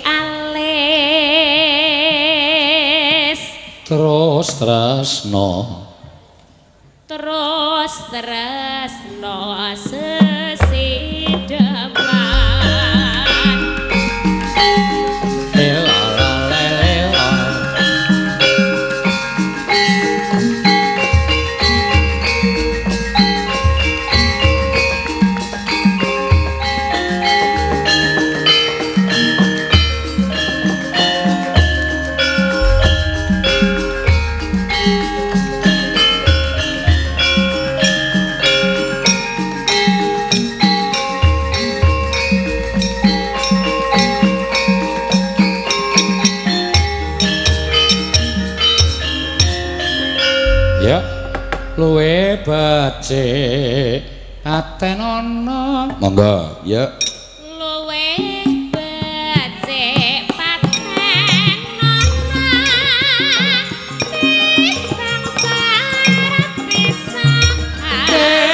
alis terus tresno sesideman. Luwe becik atenono monggo ya Luwe becik patenono timbang barat pisan marang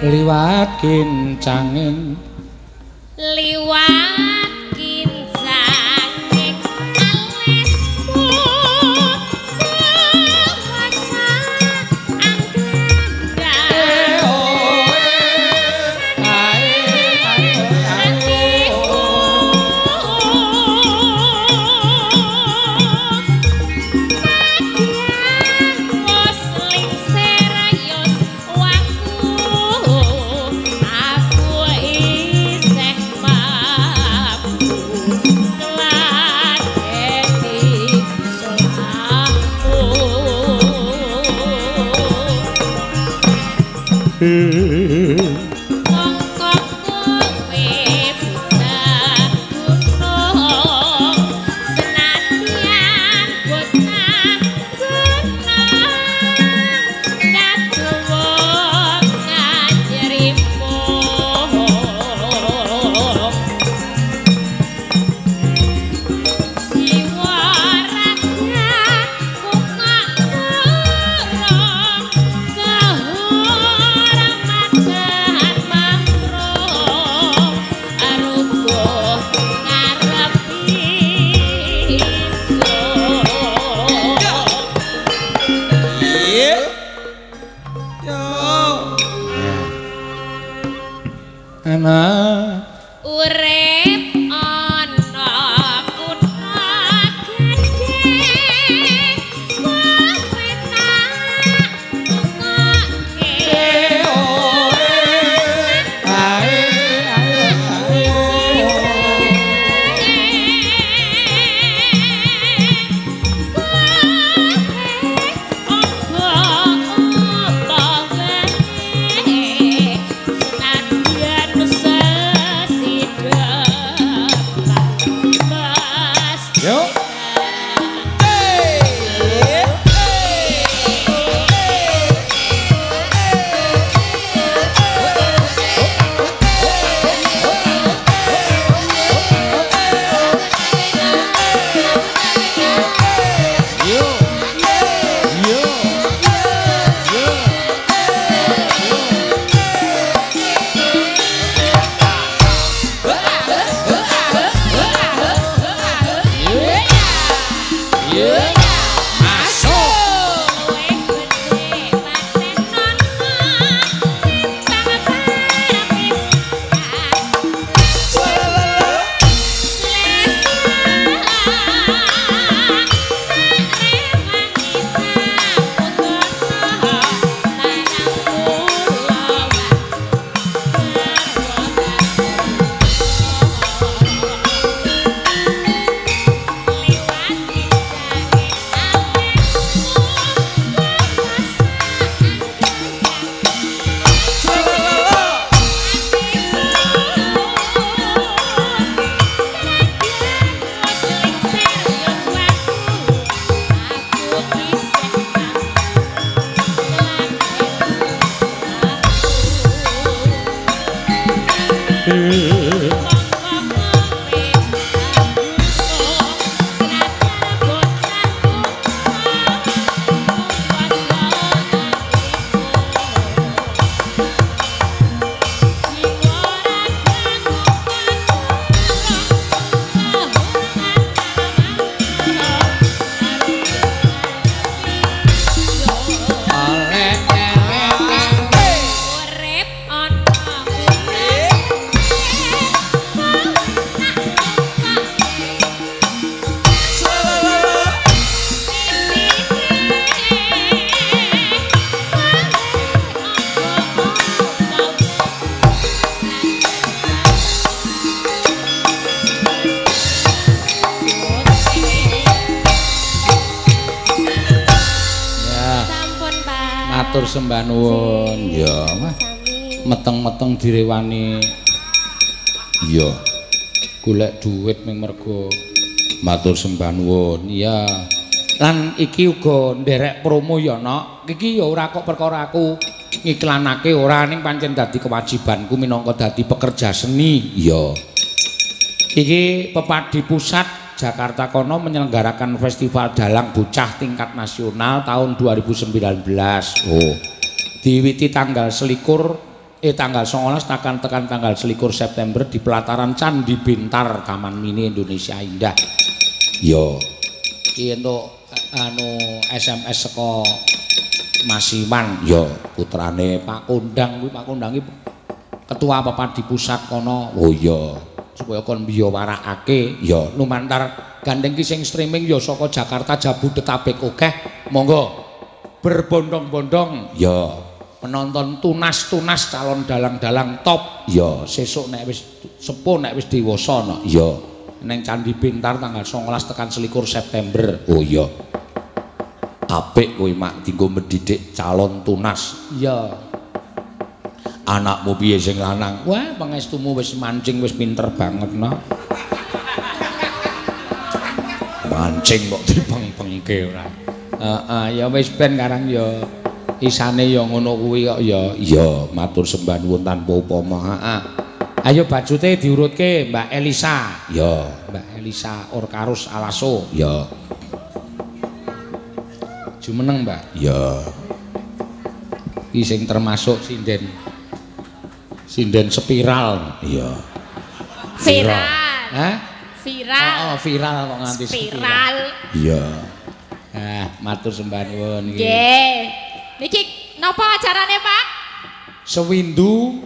liwat kincangin liwat kincangin alismu kuasa anggenda urip ana kutha gedhe kowe tak ngoke matur sembah nuwun ya meteng-meteng direwani ya golek duit ming mergo matur sembah nuwun ya lan iki uga nderek promo ya nok iki ya ora kok perkara aku ngiklanake ora ning pancen dadi kewajibanku minangka dadi pekerja seni ya iki Pepadi Pusat Jakarta kono menyelenggarakan festival dalang bocah tingkat nasional tahun 2019. Oh. Diwiwiti tanggal 21 tanggal 19 tekan tanggal 21 September di pelataran Candi Bintar Taman Mini Indonesia Indah. Yo. Iki entuk SMS saka Mas Iman, yo putrane Pak Kondang kuwi. Pak Kondang iki ketua Papadi Pusat kono. Oh iya. Supaya kon biyo warakake ya lumantar gandeng ki sing streaming ya saka Jakarta Jabodetabek akeh. Monggo berbondong-bondong ya penonton tunas calon dalang-dalang top ya sesuk nek wis sepuh nek wis dewasa no ya ning Candi Bintar tanggal 19 tekan 21 September. Oh iya. Apik kowe mak dienggo mendidik calon tunas. Iya. Anakmu piye sing lanang? Wah, pangestumu wis mancing wis pinter banget no. Mancing kok dipeng-pengke ora. Ya wis ben karang ya isane ya ngono kuwi kok ya. Iya, matur sembah nuwun tanpa upama. Ayo bajute diurutke Mbak Elisa. Ya, Mbak Elisa Orkarus Alaso. Ya. Jumeneng, Mbak. Ya. Iki sing termasuk sinden spiral. Iya. Viral. Hah? Viral. Oh, viral kok nganti spiral. Iya. Matur sembah nuwun iki. Nggih. Niki napa acarane, Pak? Sewindu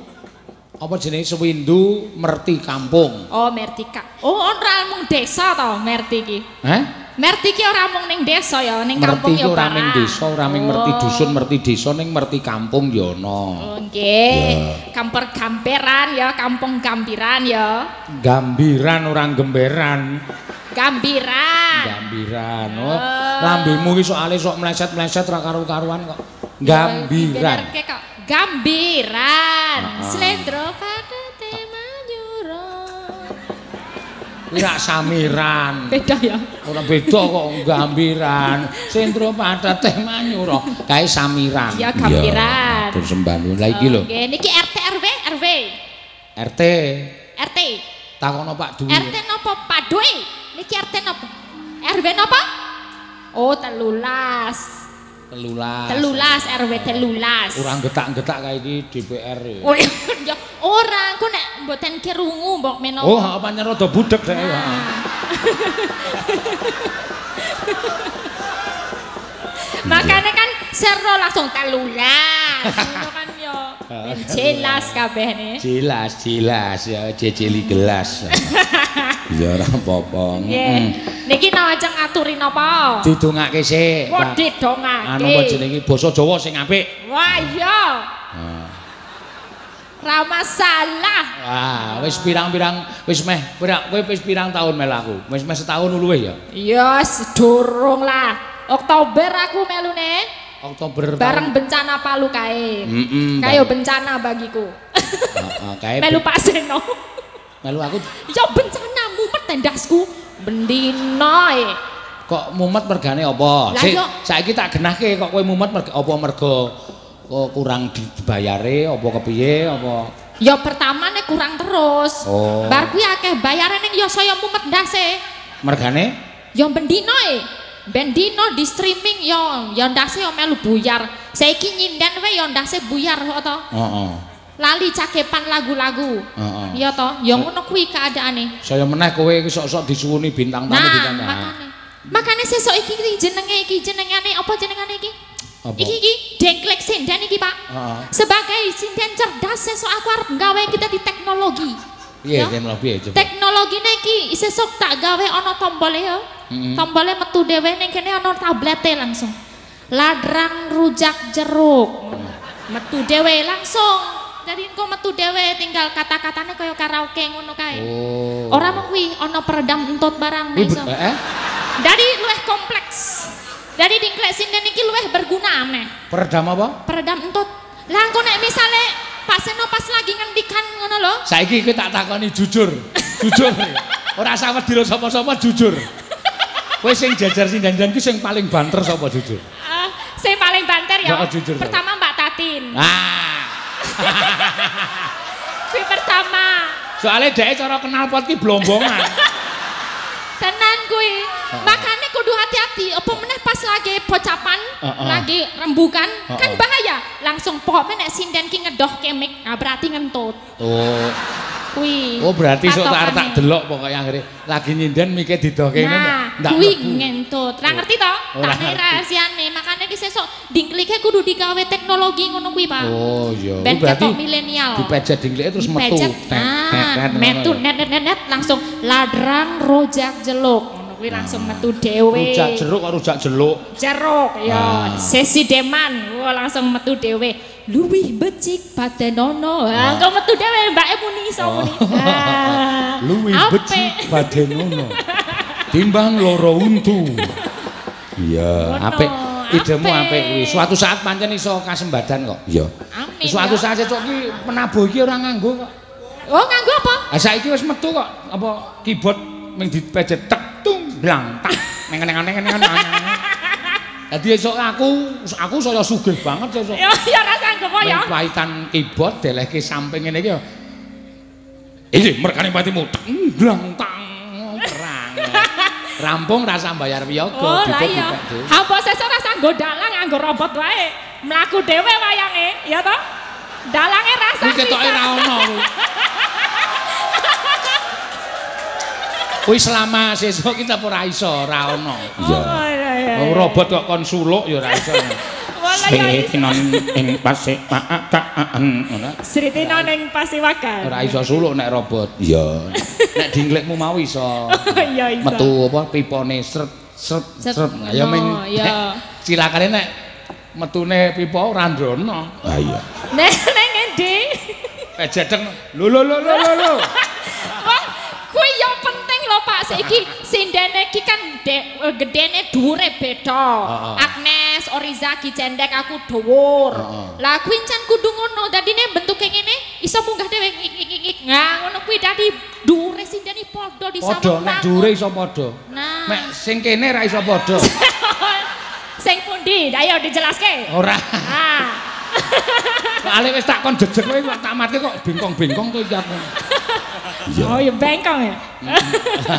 apa jenenge Sewindu Merti Kampung. Oh, Mertika. Oh, ora mung desa to, Merti iki. Hah? Merti ki ora mung ning desa ya, ning kampung ya ora ning barang. desa, ora ming Merti dusun, Merti desa ning Merti kampung ya ana. Oh, nggih. Kamper gamperan ya, kampung gambiran ya. Gambiran orang gemberan. Gambiran. Gambiran. Oh, lambemu iki soalé sok meleset-meleset ra karo-karuan kok. Gambiran. Kok gambiran. Slendro pada tema nyuro. Kuwi rak samiran. Beda ya. Ora beda kok gambiran. Slendro pada tema nyuro. Kae samiran. Ya gambiran. Terus sembah nuwun. Lah iki lho. Nggih, niki RT RW. RT. RT. Takono Pak Dwi. RT napa Pak Dwi? Niki RT napa? RW napa? Oh, 13. 13 RW 13. Ora getak-getak kae iki DPR. Oh, ya ora, engko nek mboten kirungu mbok menapa. Oh, pancen rada budhek dhek. Makanya kan sero langsung 13. Ngono kan yo. Jelas kabehne. Jelas ya jejeli gelas. Ya ora apa-apa. Niki nawajeng ngaturi napa? Didongake sik. Kok didongake? Anu apa jenenge basa Jawa sing apik. Wah, iya. Ra masalah. Wah, wis pirang-pirang wis meh kowe wis pirang tahun melu aku? Wis meh setahun luwih ya? Iya, sedurung lah. Oktober aku melune. Oktober bareng bencana Palu kae. Kayak bencana bagiku. Kae melu Pak Seno. Melu aku. Ya bencana mumet tendasku. Bendino Kok mumet mergane apa? Saiki tak genahke kok kowe mumet apa mergo kurang dibayare apa kepiye apa? Ya pertama nek kurang terus. Oh. Bar kuwi akeh bayare ning ya saya mumet ndase. Mergane? Ya bendino Bendino di streaming ya ndase ya melu buyar. Saiki nyinden wae ya ndase buyar kok to. Heeh. Lali cakepan lagu-lagu. Iya to, ya ngono kuwi keadaane. Saya meneh kowe iki sok-sok disuwuni bintang tamu ditanya. Makane sesuk iki jenengane apa jenengane iki? Iki Dengklek Sinden iki, Pak. Sebagai sinden cerdas sesuk aku arep gawe kita di teknologi. Iya, teknologi coba. Teknologine iki sesuk tak gawe ana tombole ya. Tombole metu dhewe ning kene ana tablete langsung. Ladrang rujak jeruk. Metu dhewe langsung. Dari engko metu dhewe tinggal kata-katane kaya karaoke ngono kae. Ora mung kuwi ana peredam entut barang iso. Dari luwih kompleks. Dari Dengklek Sinden iki luwih berguna ameh. Peredam apa? Peredam entut. Lah engko nek misale Pak Seno pas lagi ngendikan ngono lho. Saiki kowe tak takoni jujur. Jujur. Ora usah wedi sapa-sapa jujur. Kowe sing jajar sinden-sinden ki sing paling banter sapa jujur? Sing paling banter ya. Jujur, pertama Mbak Tatin. Kuwi pertama. Soale dhek cara kenal pot ki blombongan. Tenan kuwi. Makane kudu hati-hati. Apa meneh pas lagi pocapan, lagi rembukan, kan bahaya. Langsung pokoknya nek sinden ki ngedoh kemik, nah berarti ngentut. Oh. Kuwi. Oh berarti sok tak delok pokoke anggere lagi nyinden mikir didohke ngene. Nah, kuwi ngentut. Ra ngerti to? Tak rahasiane. Makane ki sesuk dingklike kudu digawe teknologi ngono kuwi, Pak. Oh iya. Ben ketok milenial. Dipejet dingklike terus metu. Metu net langsung ladrang rojak jeluk. Ngono kuwi langsung metu dhewe. Rujak jeruk karo rujak jeluk. Jeruk ya. Sesi deman. Wah langsung metu dhewe. Luwih becik padenono. Ha engko metu dhewe mbake muni iso muni. Luwih becik padenono. Timbang loro untu. Iya, apik. Idemu apik kuwi. Suatu saat pancen iso kasembadan kok. Iya. Amin. Suatu saat sesuk ki penabuh iki ora nganggo kok. Oh, nganggo apa? Ah saiki wis metu kok apa keyboard ming dipejet tek tung blang tak neng. Dadi esuk aku saya sugih banget esuk. Ya ora sanggup ya. Paitan keyboard delehke samping ngene iki ya. Iki merkane patimu blang tang perang. Rampung rasa bayar wiyaga oh, iya. Apa sesuk rasa nggo dalang nganggo robot wae. Mlaku dhewe wayange, ya toh? Dalange rasa. Kuwi ketoke ra ono kuwi. Kuwi selama sesuk kita ora iso, ora ono. Iya. Robot kok kon suluk ya ora iso. Sritinon ing Pasiwakan ngono. Sritinon ing Pasiwakan. Ora iso suluk nek robot. Iya. Nek dingklikmu mau iso. Iya iso. Metu apa pipone sret. Ya ming. Iya. Cilakane nek metune pipa ora ndrono. Ha iya. Nek ngendi? Jedeng lho. Kuwi yo penting lho Pak, saiki sindene iki kan gedene dhuwure beda. Agnes, Oriza ki cendek aku dhuwur. Lah kuwi encen kudu ngono, dadine bentuke ngene iso munggah dhewe ngik. Nah, ngono kuwi dadi dhuwure sindene padha disama. Padha nek dhuwure iso padha. Nah, nek sing kene ra iso padha. Sing pundi? Ayo dijelaske. Ora. Ah. Soale wis tak kon jejeg kowe tak tamatke kok bengkong-bengkong kowe iki aku. Oh ya bengkong ya.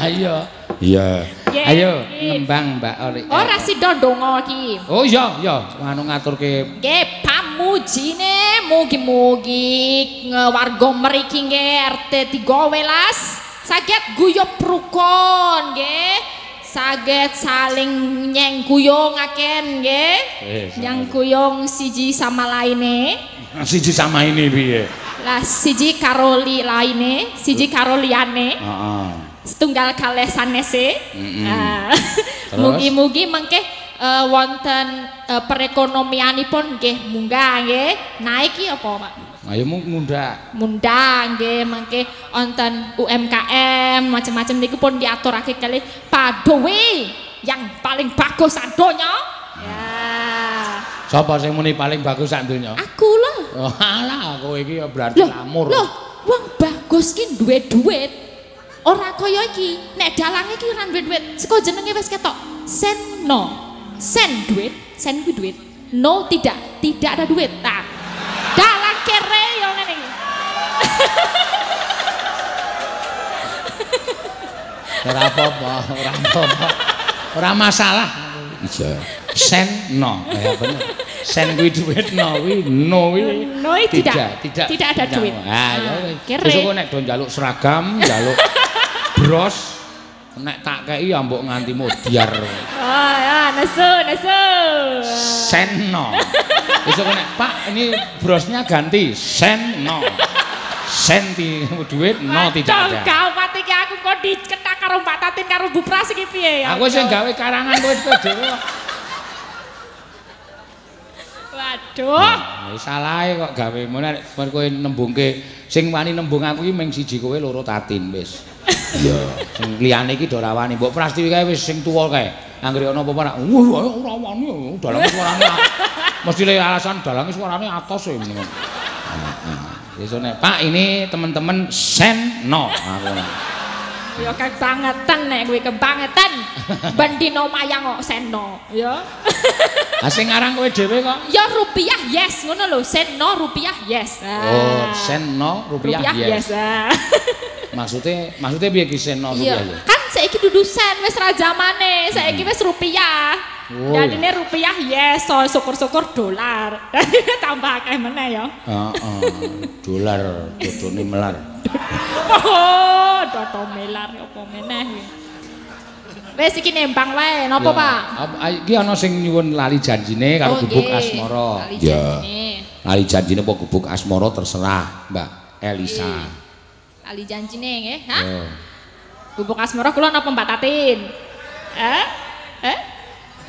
Ayo. Iya. Ayo nembang Mbak Ori. Ora sida ndonga iki. Oh iya, anu ngaturke. Nggih, pamujine mugi-mugi warga mriki nggih RT 13 saged guyub rukun nggih. Saged saling nyengkuyungaken nggih. Nyengkuyung siji sama laine. Siji sama ini piye? Lah siji karo laine, siji karo liyane. Heeh. Setunggal kalih sanese. Mugi-mugi mengke wonten perekonomianipun nggih munggah nggih. Naik iki apa, Pak? Ayo mundhak. Mundhak nggih mengke wonten UMKM macam-macam niku pun diaturake kali Padowi yang paling bagus sak donya. Ya. Sapa sing muni paling bagus sak donya? Aku lho. Oh, alah kowe iki ya berarti lamur. Loh, wong bagus ki duwe duit. Ora kaya iki, nek dalange ki ora duwe duit. Saka jenenge wis ketok. Sen no. Sen duit, sen kuwi duit. No tidak ada duit. Nah. Dalang kere yo ngene iki. Ora apa-apa, ora masalah. Iya. Sen no, ya bener. Sen kuwi duit no kuwi no kuwi. No tidak ada duit. Ah ya wis. Besok nek do njaluk seragam, njaluk bros, nek tak kei ya mbok nganti modiar. Oh ya, nesu. Sen no. Besok nek Pak ini brosnya ganti sen no. Senti duit no tidak ada. Gawat iki aku kok diketak karo Mbak Tatin karo Bu Pras iki piye ya? Aku sing gawe karangan kowe dhewe kok. Waduh. Wis salahe kok gawe ngono nek kowe nembungke sing wani nembung aku iki mung siji kowe loro Tatin wis. Iya, sing liyane iki do ora wani. Mbok Prastiwi kae wis sing tuwa kae. Anggere ana apa-apa ora ora wani dalange suarane. Mesti le alasan dalange suarane atos e ngono. Heeh. Pak ini teman-teman sen no aku. Ya kebangetan nek kuwi kebangetan. Ben dino mayang kok sen no, ya. Ah sing aran kowe dhewe kok? Ya rupiah yes ngono lho, sen no rupiah yes. Oh, sen no rupiah yes. Yes. Maksudnya piye ki sen no rupiah ya? Kan saiki dudu sen wis ra zamane, saiki wis rupiah. Dadine rupiah yes, so syukur-syukur dolar. Tambah akeh meneh ya. Dolar dodone melar. Oh, dodo melar apa meneh. Wis iki nembang wae, napa Pak? Iki ana sing nyuwun lali janjine karo gubuk asmara. Ya. Lali janjine apa gubuk asmara terserah, Mbak Elisa. Lali janjine nggih, ha? Gubuk asmara kula napa Mbak Tatin?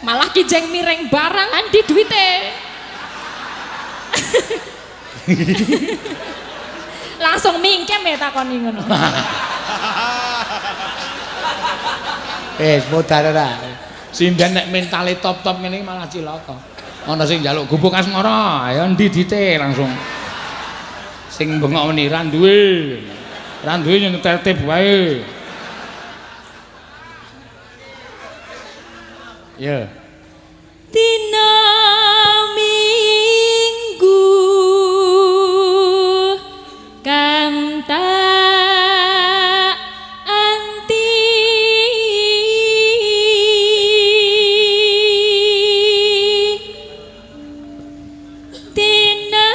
Malah kijeng mireng barang andi duwite. Langsung mingkem ya takoni ngono. Modar ora. Sinden nek mentale top-top ngene malah cilaka. Ana sing njaluk gubuk asmara, ya endi dite langsung. Sing bengok meni ra duwe. Ra duwe nyetel tip wae. Ya. Dina Minggu kang tak anti dina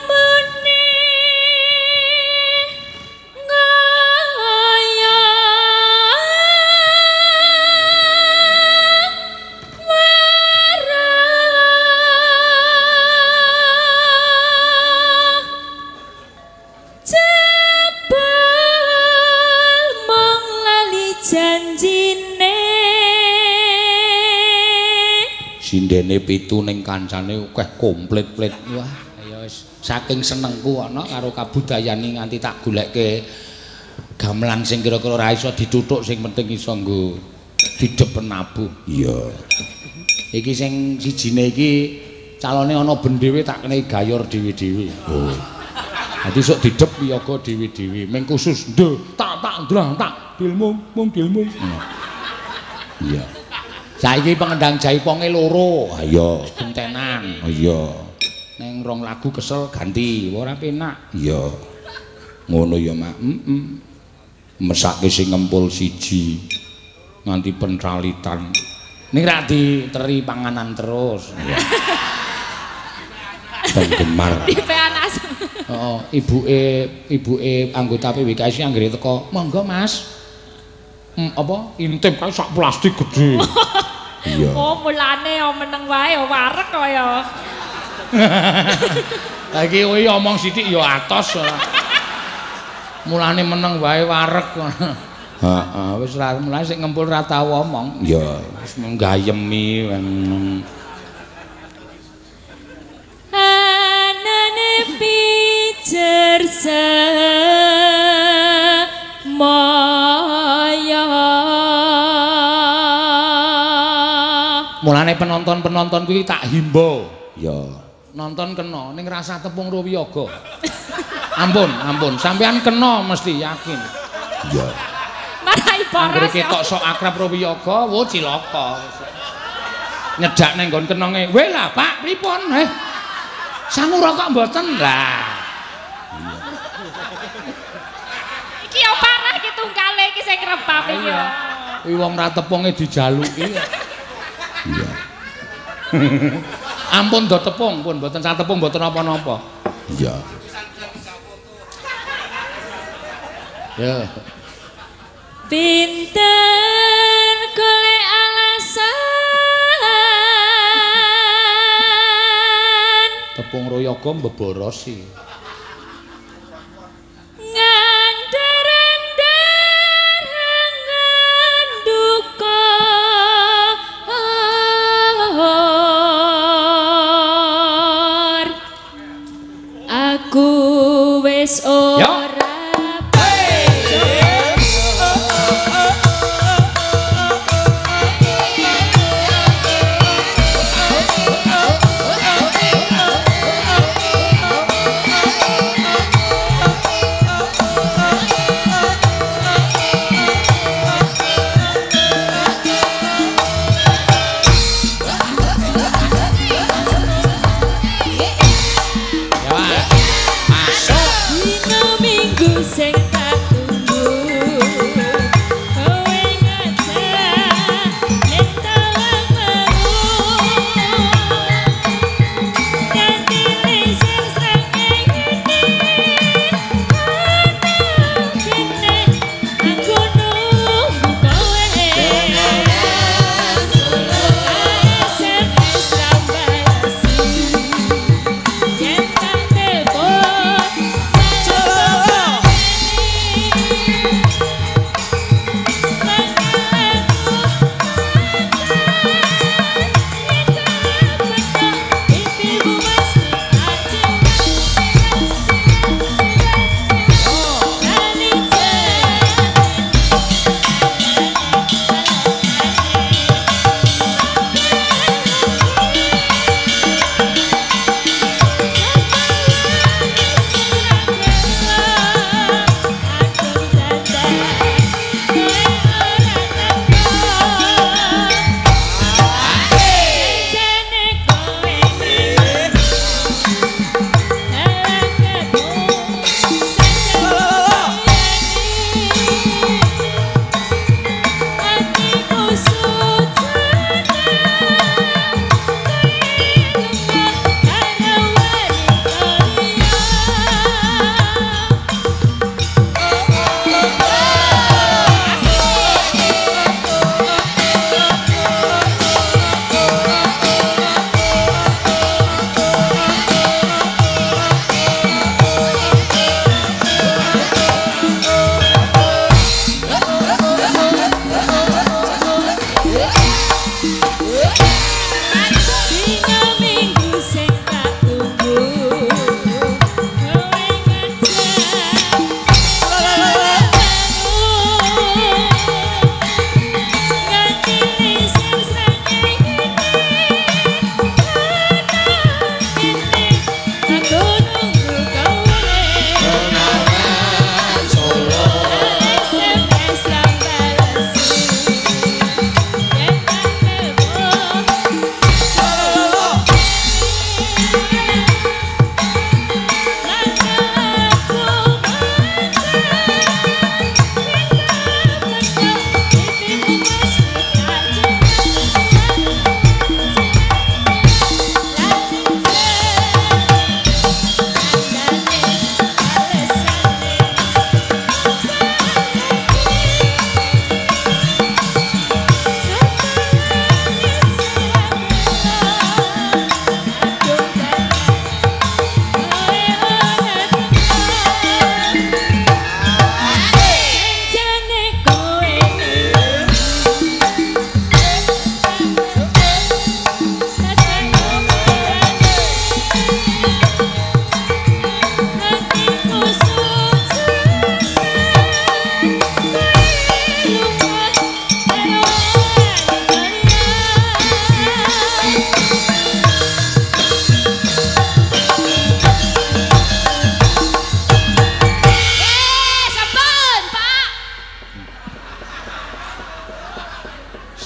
muni ngaya janjine sindene pitu ning kancane akeh komplit-plit. Wah, ya wis saking senengku ana karo kabudayane nganti tak goleke gamelan sing kira-kira ora iso dituthuk sing penting iso nggo didep penabuh. Iya. Iki sing sijine iki calone ana ben dhewe tak kenehi gayor dhewe-dhewe. Oh. Dadi sok didep piyaga dhewe-dhewe. Ming khusus ndho tak ndlang tak dilmung dilmung. Iya. Saiki pengendang jaiponge loro. Ha iya, gentenan. Iya. Ning rong lagu kesel ganti, ora penak. Iya. Ngono ya, Mak. Mesake sing ngempul siji nganti pentralitan. Ning ra diteri panganan terus. Iya. Penggemar. Tipe anas. Ibuke anggota PWKS anggere teko, "Monggo, Mas." Apa intip kae sak plastik gede. Iya. Oh, mulane ya meneng wae ya wareg kaya. Lah iki kowe omong sithik ya atos. Mulane meneng wae wareg. Heeh, wis mulane sik ngempul ra tau omong. Ya, wis menggayemi. anane pijer maya mulane penonton-penonton kuwi tak himbo ya nonton kena ning rasa tepung Ruwiyaga ampun sampean kena mesti yakin ya marai boros anggere ketok sok akrab Ruwiyaga wo cilaka nyedak ning nggon kenonge weh lah Pak pripun sangu rokok mboten lah iki yo parah iki tunggale iki sing rebab iki yo kuwi wong ra tepunge dijaluki iya ampun do tepung pun mboten sak tepung mboten apa-apa iya ya pinten golek alasan tepung Ruwiyaga mbeborosi aku wis ora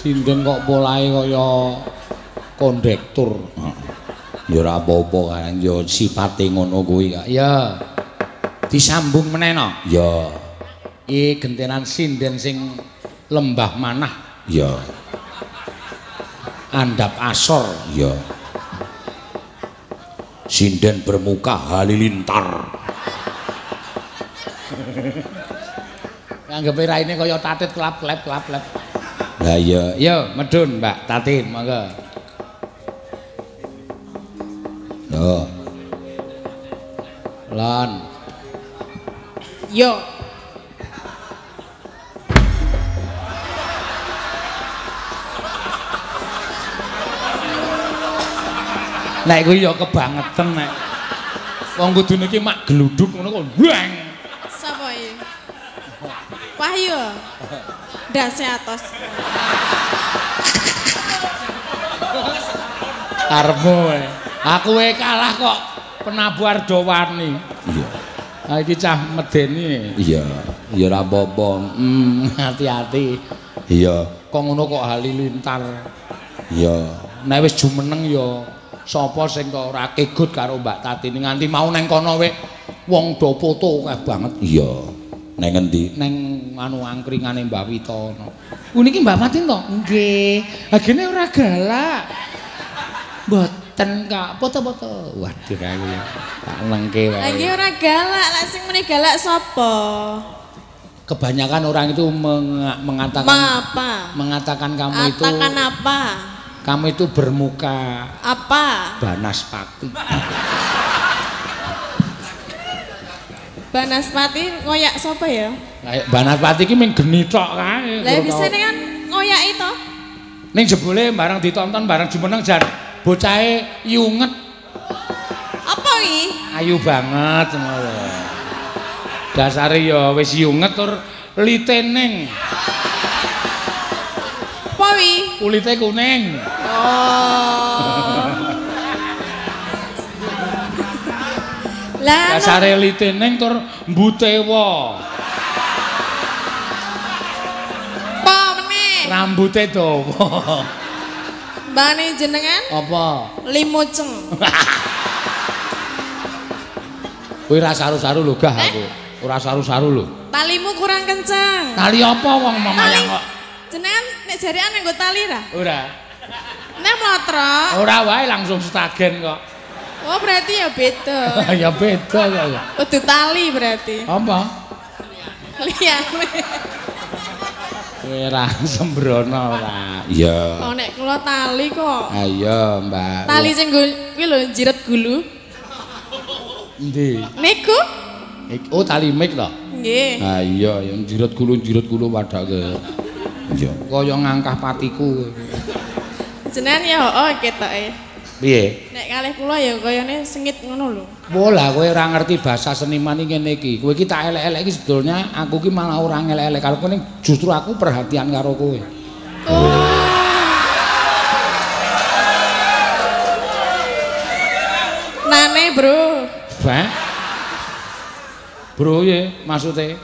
Sinden kok polahe kaya kondektur. Ya ora apa-apa kan, ya sipate ngono kuwi kak. Ya. Disambung meneh no. Ya. Iki gentenan sinden sing lembah manah. Ya. Andap asor. Ya. Sinden bermuka halilintar. Anggepe raine kaya tatit klap-klep klap-klep. Lah iya, yo medun Mbak Tatin, monggo. Yo. Lan. Yo. Nek kuwi yo kebangetan nek. Wong kudune iki mak gluduk ngono kok wang. Sapa iki? Wahyu. Ndase atos. Karepmu aku kalah kok penabuh Ardowani. Iya. Ha iki cah medeni. Iya, ya ora apa-apa. Hati-hati. Iya, kok ngono kok halilintar. Iya, nek wis jumeneng ya sapa sing kok ora kegut karo Mbak Tatin nganti mau neng kono wong do foto akeh banget. Iya. Neng ngendi? Neng anu angkringane Mbak Witono. Niki Mbak Tatin to? Nggih. Agene ora galak. Mboten Kak, foto-foto. Waduh aku ya. Tak lengke wae. Lagi ora galak, lek sing muni galak sapa? Kebanyakan orang itu mengatakan mengatakan kamu itu apa? Kamu itu bermuka apa? Banaspati. Banaspati ngoyak sapa ya? Banaspati iki mung geni tok kae. Lah bisane kan ngoyaki to. Ning jebule bareng ditonton bareng jumeneng jan bocahe yunget. Apa iki? Ayu banget ngono. Dasare ya wis yunget tur litening. Apa wi? Kulite kuning. Oh. Lah dasare litening tur mbutewa. apa meneh? Rambute dawa. Mbane jenengan? Apa? Limuceng. Kowe ora saru-saru lho gah aku. Ora saru-saru lho. Talimu kurang kenceng. Tali apa wong mamayang kok? Jenengan nek jarean nggo tali ra? Ora. Nek mlotrok. Ora wae langsung stagen kok. Oh berarti ya beda. Ya beda kok ya. Kudu tali berarti. Apa? Liyane. Kowe ora sembrono ora. Iya. Oh nek kula tali kok. Ayo, Mbak. Tali sing kuwi lho jiret gulu. Endi? Niku? Oh, tali mik to? Nggih. Ha iya, yang jiret gulu padake. Iya. Kaya ngangkah patiku. Jenengan ya hooh ketoke. Piye? Nek kalih kula ya kayane sengit ngono lho. Bola kowe ora ngerti bahasa seniman iki ngene iki. Kowe iki tak elek-elek iki sebetulnya aku ki malah ora ngelek-elek karo kowe, justru aku perhatian karo kowe. Nane, Bro. Hah? Bro ye maksude?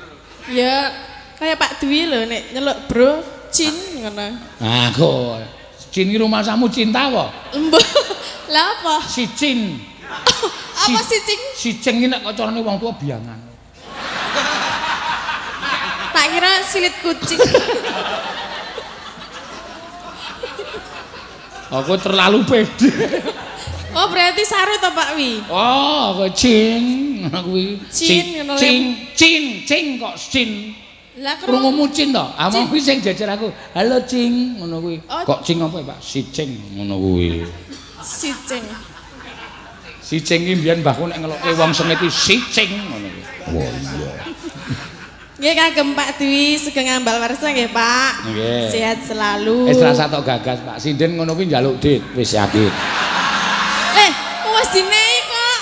Ya kayak Pak Dwi lho nek nyeluk Bro Cin ngono. Ah kok Cin iki rumahmu cinta apa? Lembut. Lah apa? Si Cin. Apa si Cing? Si Cing iki nek kacarane wong tua biangan. Tak kira silit kucing. Aku terlalu pede. Oh berarti saru to Pak Wi? Oh, kowe Cing ngono kuwi. Cin ngono lho. Cing kok Cin. Lah Krungumu Cin to? Amang kuwi sing jejer aku. Halo Cing ngono kuwi. Oh. Kok Cing apa Pak? Si Cing ngono kuwi. Si Cing. Si Cing iki mbiyen mbahku nek ngelokke wong sengit iki si Cing ngono kuwi. Oh iya. Nggih kagem Pak Dwi sugeng ambal warsa nggih Pak. Nggih. Sehat selalu. Wis rasa tok gagas Pak. Sinden ngono kuwi njaluk dit wis yakin. Wis dinehi kok.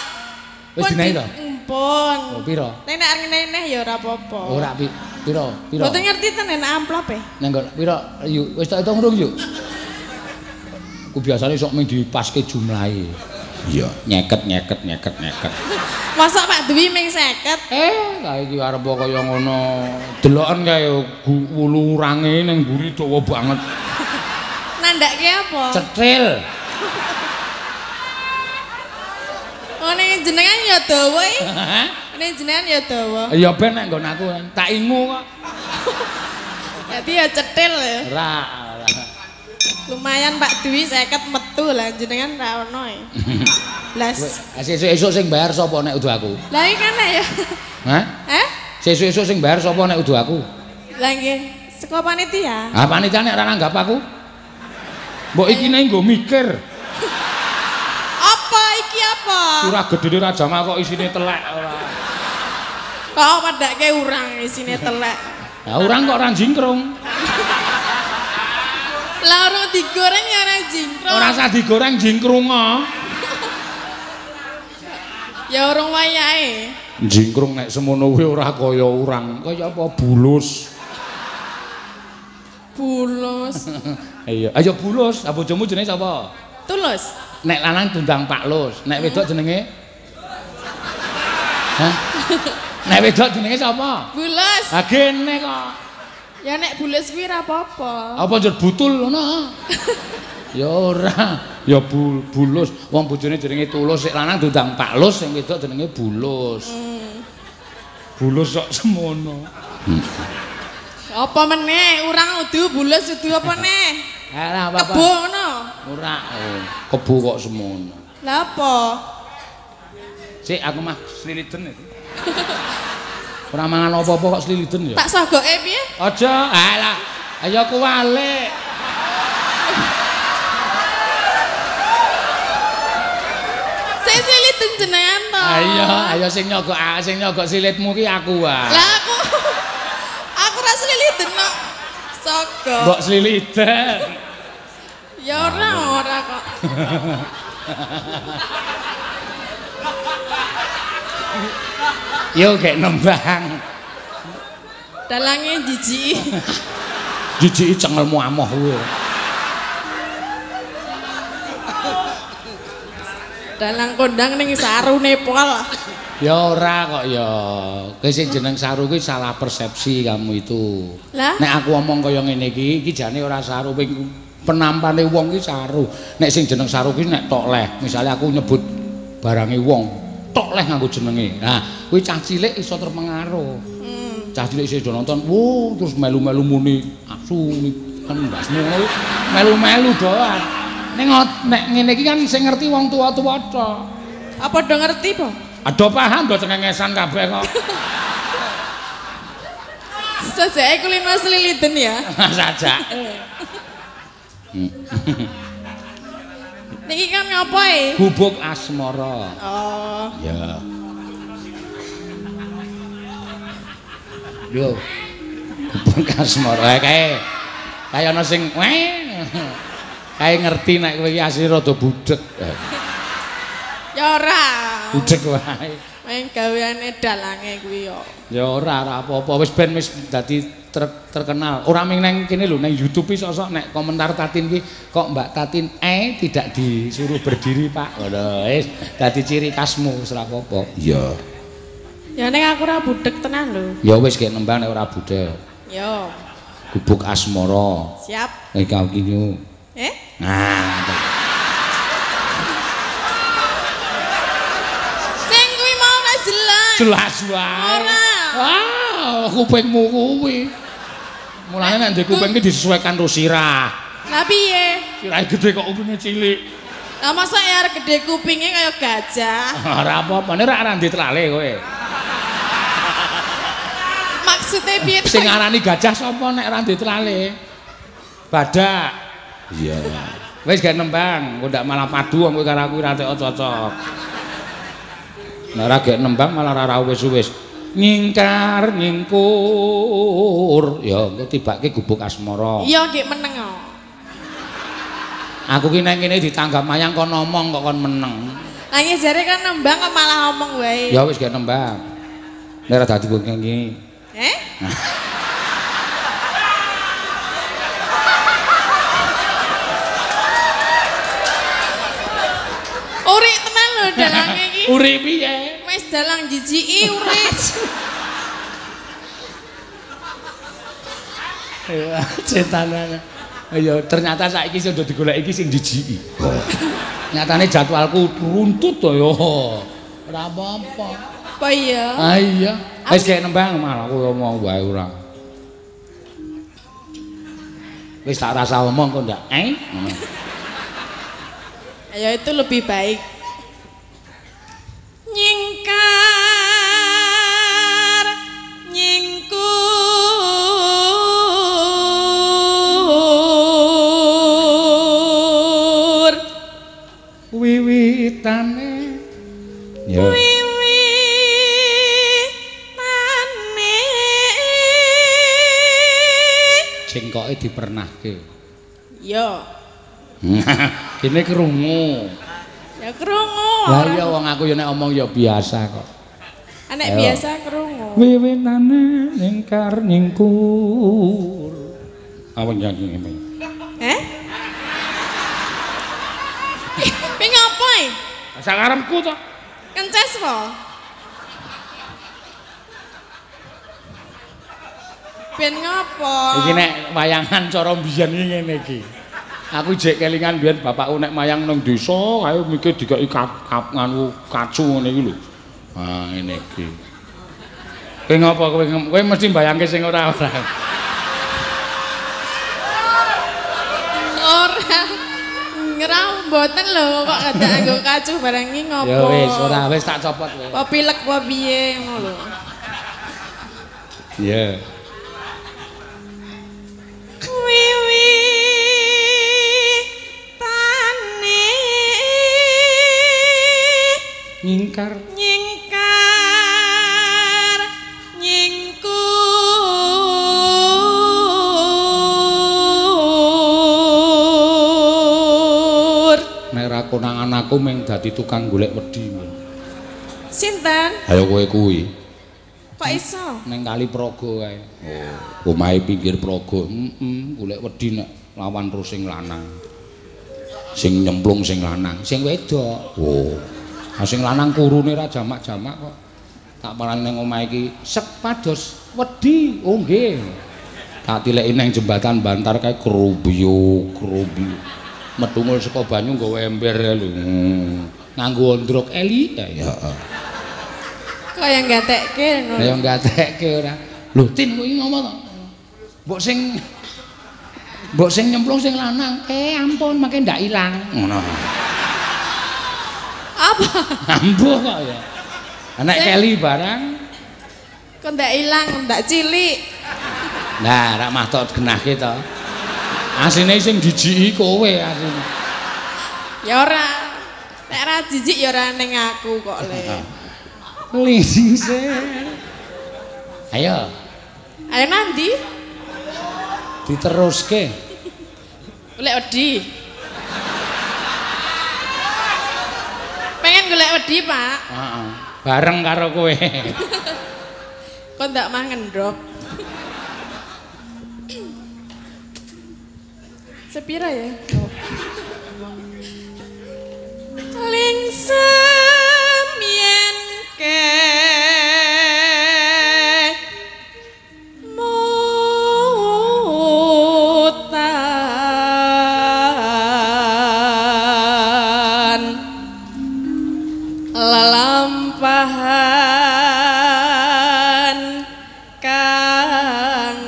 Wis dinehi to? Empun. Oh piro? Nek arep ngeneh ya ora apa-apa. Ora piro? Mboten ngerti tenan amplop e. Nang piro? Yuk wis tak hitung rung yuk. Ku biasane sok mung dipaske jumlahe. Iya, nyeket. Masa Pak Dwi ming 50? Lah iki arep kaya ngono. Deloken kae wulu urange ning mburi dawa banget. Nandake apa? Cetil. Oh ning jenengan ya dawa iki. Ning jenengan ya dawa. Ya ben nek nggon aku tak ingu kok. Dadi ya cetil ya. Ora. Lumayan Pak Dwi 50 metu lah jenengan ra ono e. Lah Sesuk sing bayar sapa nek udu aku? Lah iki kan ya. Hah? Sesuk sing bayar sapa nek udu aku? Lah nggih, saka panitia. Ah panitia nek ora nanggap aku. Mbok iki nek nggo mikir. Apa iki apa? Surah gedene Raja Mah kok isine telek ora. Kok padake urang isine telek. Lah urang kok ora jingkrung. Lah ora digoreng ya ora jingkrung. Ora usah digoreng jingkrunga. Ya urung wayahe. Jingkrung nek semono kuwi ora kaya urang, kaya apa bulus. Bulus. Iya, ayo bulus. Ah bojomu jenenge sapa? Tulus. Nek lanang dundang Pak Lus, nek wedok jenenge? Hah? Nek wedok jenenge sapa? Bulus. Ha kene kok. Ya nek bulus kuwi ora apa-apa. Apa njur butul ngono? Ya ora, ya bulus. Wong bojone jenenge Tulus, sik lanang dundang Pak Lus, sing wedok jenenge Bulus. Bulus kok semono. Apa meneh? Urang udu bulus udu apa neh? Lah apa-apa. Kebo ngono. Ora, kebo kok semono. Lah apa? Sik aku mah sliliden iki. Ora mangan apa-apa kok sliliden ya. Tak sogoke piye? Aja, alah. Ayo kuwalik. Sik sliliden jenengan to. Ayo sing nyogok silitmu ki aku wae. Lah aku ra sliliten kok. Sogo. Mbok sliliten. Ya ora kok. Yo gek nembang. Dalange jijiki. Jijiki cengelmu amoh kuwi. Dalang kondang ning sarune pol. Ya ora kok ya. Kowe sing jeneng saru kuwi salah persepsi kamu itu. Lah? Nek aku omong kaya ngene iki jane ora saru penampane wong ki saru. Nek sing jeneng saru ki nek tok leh. Misale aku nyebut barange wong, tok leh nganggo jenenge. Nah, kuwi cah cilik iso terpengaruh. Cah cilik isih do nonton, wo terus melu-melu muni asu kan ndak semono melu-melu doan. Nek ngene iki kan sing ngerti wong tuwa-tuwa tok. Apa do ngerti, Po? Ado paham do cengengesan kabeh kok. Sajake kulino sliliten ya. Sajak. Niki kan ngapae? Gubuk asmara. Oh. Ya. Yo. Gubuk asmara kae. Kaya ana sing kae ngerti nek kowe iki asli rada budhek. Ya ora. Budhek wae. Main gaweane dalange kuwi yo. Ya ora apa-apa wis ben wis dadi terkenal. Ora ming nang kene lho nang YouTube sosok nek komentar Tatin ki kok Mbak Tatin tidak disuruh berdiri, Pak. Ngono wis dadi ciri khasmu wis ora apa-apa. Iya. Ya ning aku ora budhek tenan lho. Ya wis gek nembang nek ora budhek. Yo. Gubuk asmara. Siap. Kau kinyu. Nah. Sing kuwi mau ora jelas. Jelas wae. Ora. Wah, kupingmu kuwi. Mulane nek ndek kuping ki disesuaikan karo sirah. Lah piye? Sirahe gede kok kupinge cilik. Lah masa ya arek gede kupinge kaya gajah. Ora apa-apa, nek ora ditlale kowe. Maksudnya piye? Sing ngarani gajah sapa nek ora ditlale? Badak. Iya. Wis gak nembang, kok ndak malah padu kowe karo aku ora cocok. Nek ora gek nembang malah ora wis-wis. Nyingkar nyingkur. Ya, engko tibake gubuk asmara. Iya, nggih meneng kok. Aku ki nang kene ditanggap mayang kon ngomong kok kon meneng. Lah jare kan nembang kok malah ngomong wae. Ya wis gek nembang. Nek ora dadi wong iki. Urik tenan lho dalange iki. Urik piye? Wis dalang jijiki urik. Ya, cetanane. Ya ternyata saiki sudah digoleki iki sing jijiki. Nyatane jadwalku runtut to ya. Ora apa-apa. Apa iya? Ah iya. Wis gek nembang malah kowe omong wae ora. Wis tak rasa omong kok ndak Ya itu lebih baik. Nyingkar nyingkur wiwitane ya wiwitane cengkoke dipernahke yo kene krungu ya krungu lah iya wong aku ya nek omong ya biasa kok anek biasa krungu wiwitane nyingkar nyingkur apa nyanyi ngene Ping apa e? sakarepku to. Kences po. Ben ngopo? Iki nek wayangan cara mbiyen iki ngene iki. Aku jek kelingan mbiyen bapakku nek mayang nang desa, ayo mikir dikeki nganu kacu ngene iki lho. Ah ngene iki. Kowe ngopo kowe mesti mbayangke sing ora-ora. Ora. Ngerau mboten lho kok ada nggo kacu barang iki ngopo. Ya wis, ora wis tak copot kowe. Apa pilek apa piye ngono lho. Iya. Wiwitane nyingkar nyingkar aku mung dadi tukang golek wedi. Sinten? Ayo kowe kuwi. Kok iso? Ning Kali Praga kae. Oh, omahe pinggir Praga. Golek wedi nek lawan terus sing lanang. Sing nyemplung sing lanang, sing wedok. Oh. Nah, sing lanang kurune ra jamak-jamak kok. Tak parani ning omahe iki sepados wedi. Oh nggih. Tak tileki ning jembatan Bantar kae krubyu. Medungul saka banyu nggawa ember lho. Nganggo ondrok eli ya. Heeh. Kaya gatekke ngono. Ya gatekke ora. Lho Tin kuwi ngomong to. Mbok sing nyemplung sing lanang. Ampun mangke ndak ilang. Ngono. Apa? Ambuh kok ya. Nek keli barang kok ndak ilang, ndak cilik. Nah, rak matok genahke to. Asine sing jijiki kowe asine. Ya ora. Nek ra jijik ya ora ning aku kok le. Lisingser. Ayo. Ayo nanti Diteruske. golek wedi. Pengen golek wedi, Pak. Heeh. Bareng karo kowe. Kok ndak mah ngendhok. Sepira ya? Lingsem yen ke mutan lelampahan kang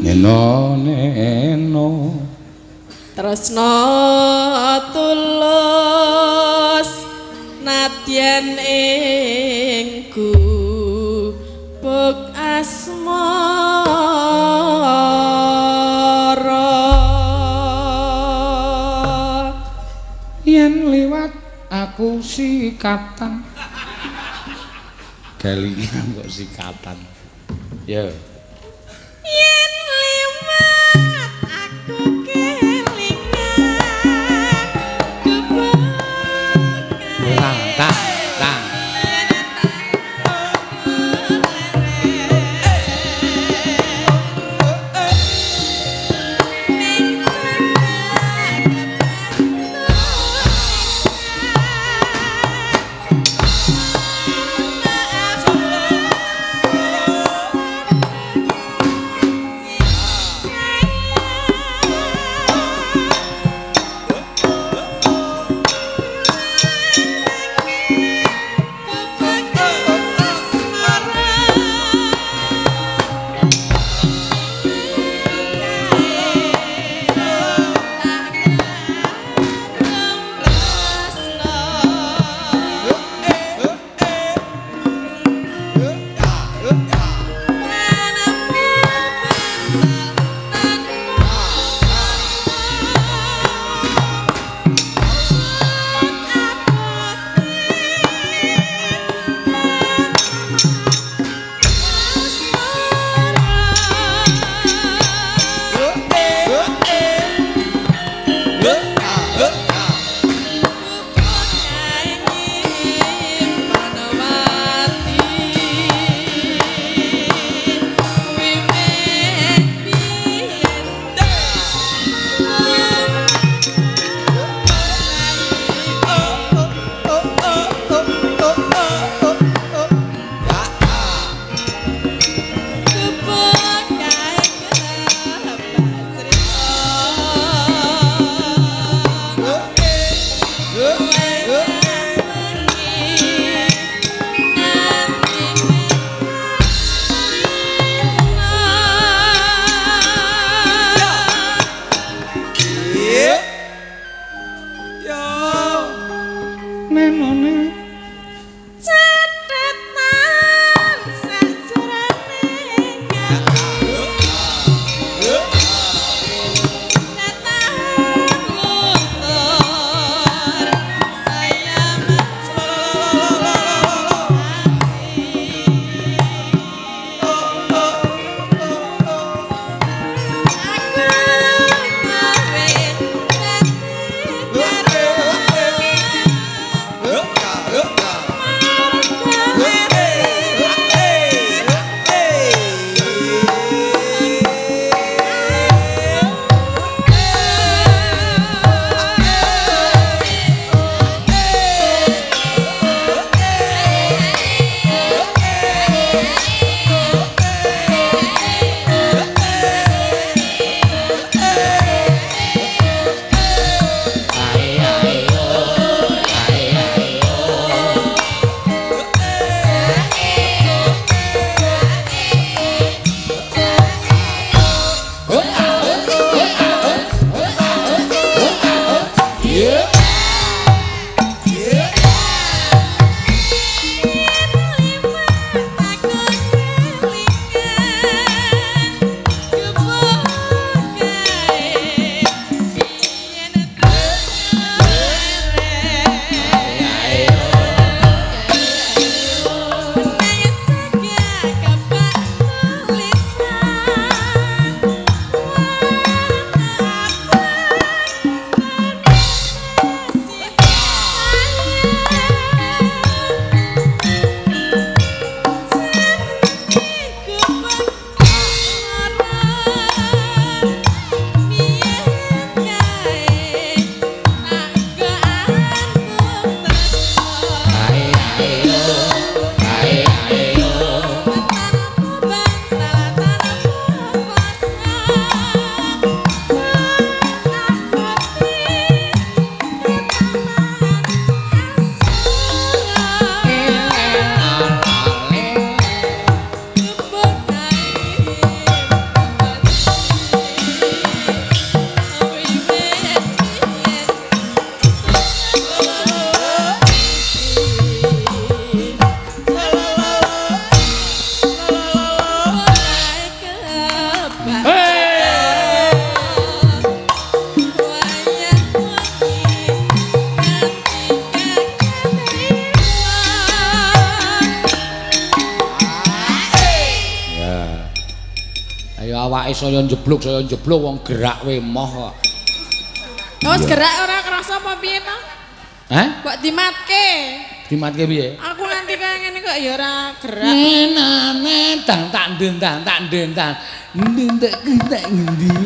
Neno tresna tulus nadyan ing gubuk asmara yen liwat aku sikatan kelingan kok sikatan ya yen liwat aku kelingan gubuk tang Ya awake saya njebluk wong gerak wemoh kok. Wis gerak ora kerasa apa piye to? Hah? Kok dimatke? Dimatke piye? Aku nganti kaya ngene kok ya ora gerak. Nenane tang tak ndendang ndendang ndendek ngendi.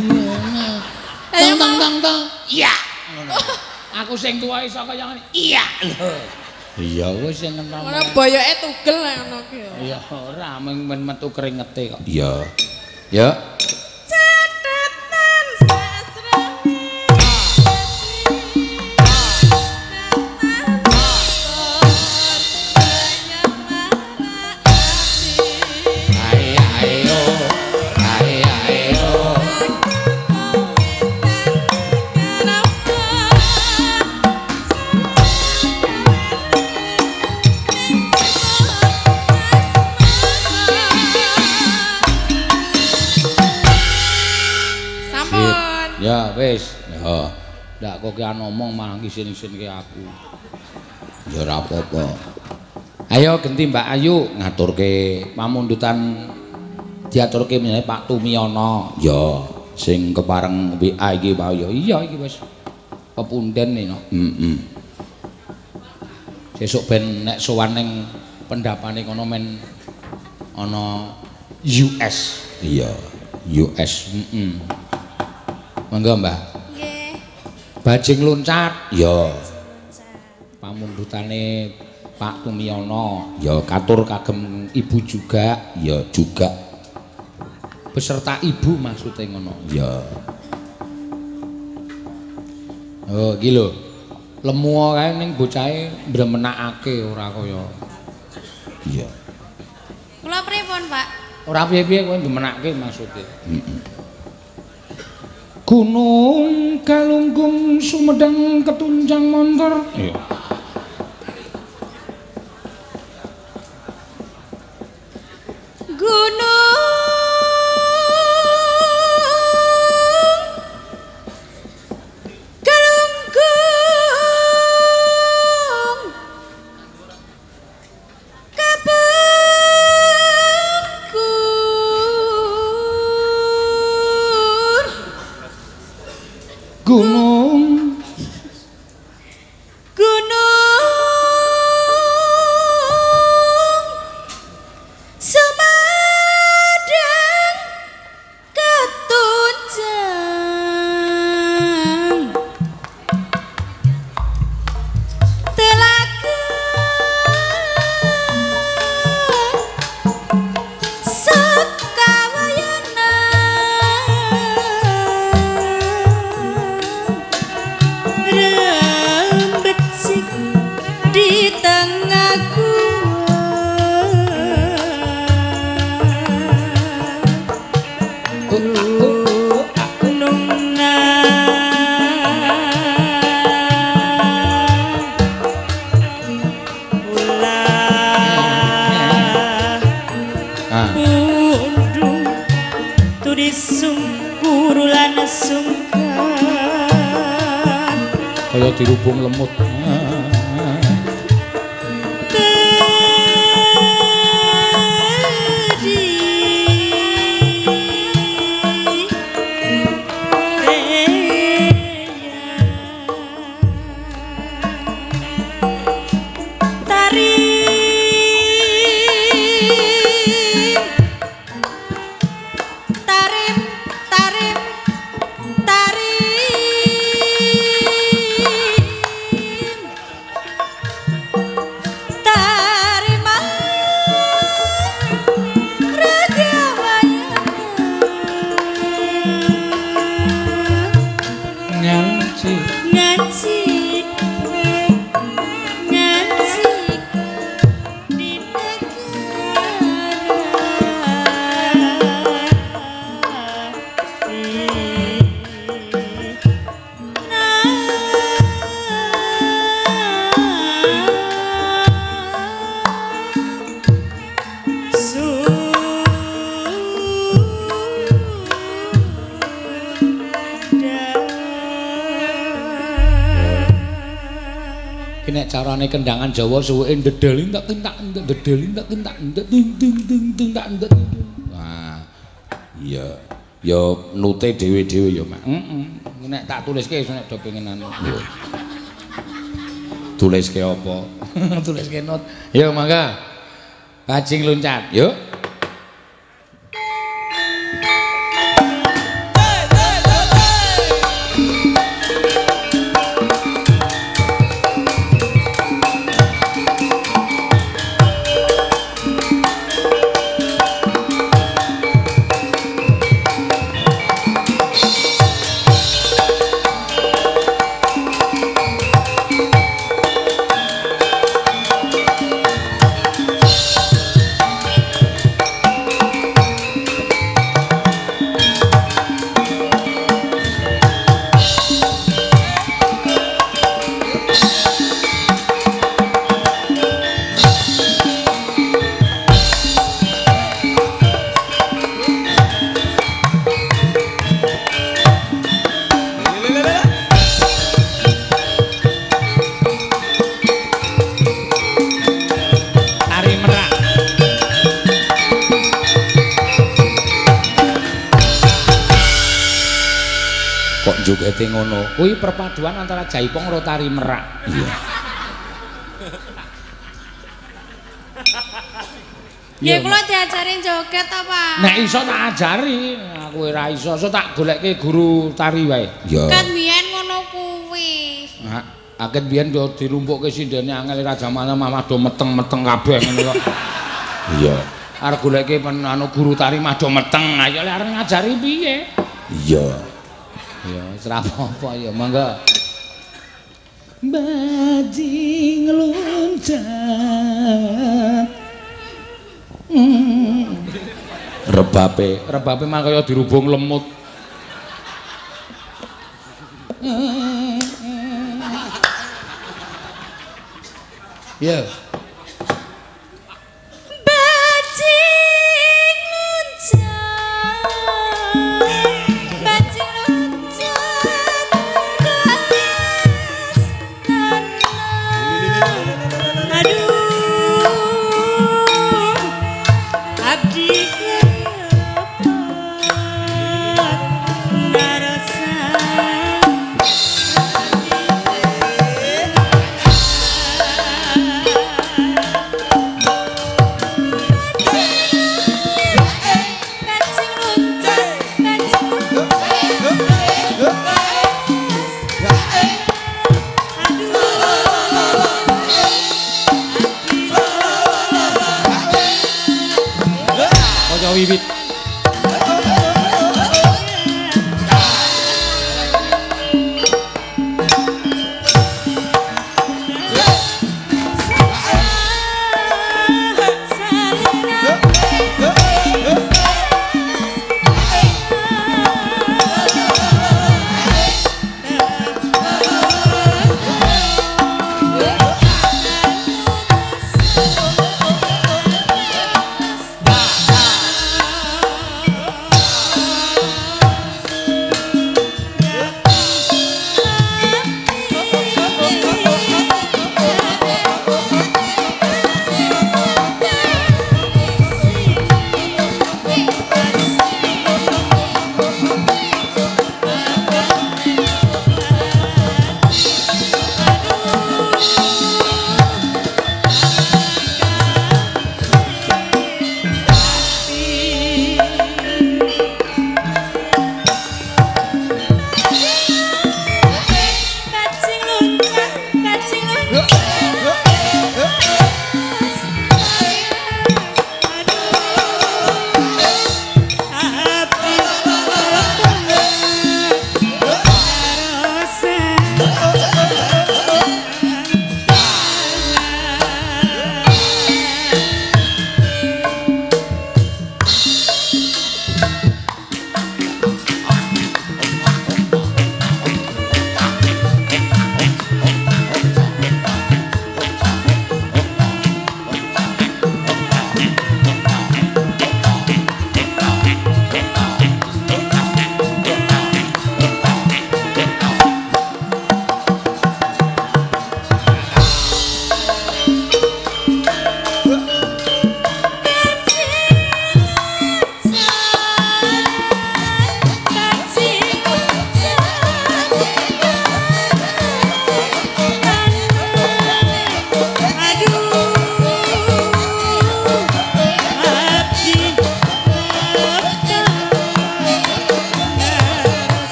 Tang. Iya. Ngono. Aku sing tuwa iso kaya ngene. Iya lho. Iya wis sing ngono. Ora boyoke tugel ngono ki ya. Iya ora men metu keringete kok. Iya. Ya. Catatan sasrane. Ya wis. Ya. Ndak kok ki ngomong malah ngisin-isin ke aku. Ya ora apa-apa. Ayo genti Mbak Ayu ngaturke pamundutan diaturke meneh Pak Tumiono. Ya, sing kepareng WA iki mau ya. Iya iki wis kepunden no. Sesuk ben nek sowan ning pendapane kono men ana US. Iya, US. Monggo Mbah. Nggih. Bajing loncat. Ya. Pamundutane Pak Tumiono. Ya katur kagem ibu juga. Ya juga. Beserta ibu maksudnya ngono. Ya. Oh, iki lho. Lemu kae ning bocahe mbremenakake ora kaya. Iya. Kula pripun, Pak? Ora piye-piye kowe mbremenake maksudnya. Gunung Galunggung Sumedang ketunjang montor. Iya. Gunung Galunggung Kabungkur Gunung Sumedang ketunjang Telaga Sukawayana rembecik di tengah kaya dirubung lemut. Nek carane kendangan Jawa suweke ndedelin tak tintak ndedelin tak tintak ndek ting ting ting ting tak ndek. Wah. Iya. Ya nute dhewe-dhewe ya, Mak. Nek tak tuliske nek do pengenan. Tuliske apa? Tuliske not. Ya mangga. Bajing loncat. Yuk. Jogete ngono. Kuwi perpaduan antara jaipong karo tari merak. Iya. Ya kula diajarin joget ta, Pak? Nek iso tak ajari, aku ora iso, so tak goleke guru tari wae. Iya. Kan biyen ngono kuwi. Nah, aket biyen yo dirumpukke sindene angel Raja Malam mah do meteng-meteng kabeh ngono kok. Iya. Arep goleke anu guru tari mah do meteng, ayo arep ngajari piye? Iya. Ya, ora apa-apa ya, mangga. Bajing loncat. Rebape mah kaya dirubung lemut. Ya.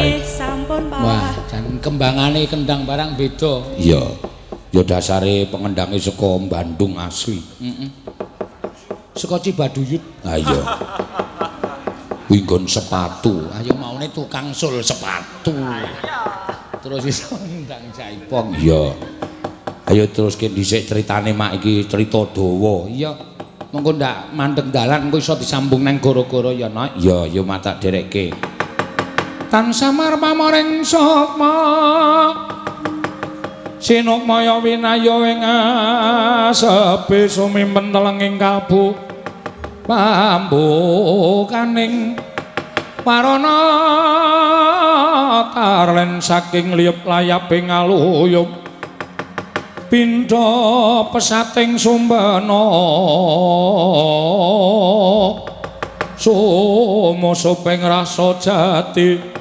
nggih sampun Pak. Wah, jan kembangane kendang barang beda. Iya. Ya dasare pengendange saka Bandung asli. Heeh. Saka Cibaduyut. Ha iya. Kuwi nggon sepatu. Ayo maune tukang sul sepatu. Terus iso ndang jaipong. Iya. Ayo teruske dhisik critane mak iki cerita dawa. Iya. Mengko ndak mandeg dalan engko iso disambung nang gara-gara ya Nak. Iya, ya matak derekke. Tansah marpamoring sukma sinukmaya winaya ing asepe sumimpen telenging kalbu pambukaning warana tarlen saking liyep layaping aluyup pindha pesating sumbana sumusuping rasa jati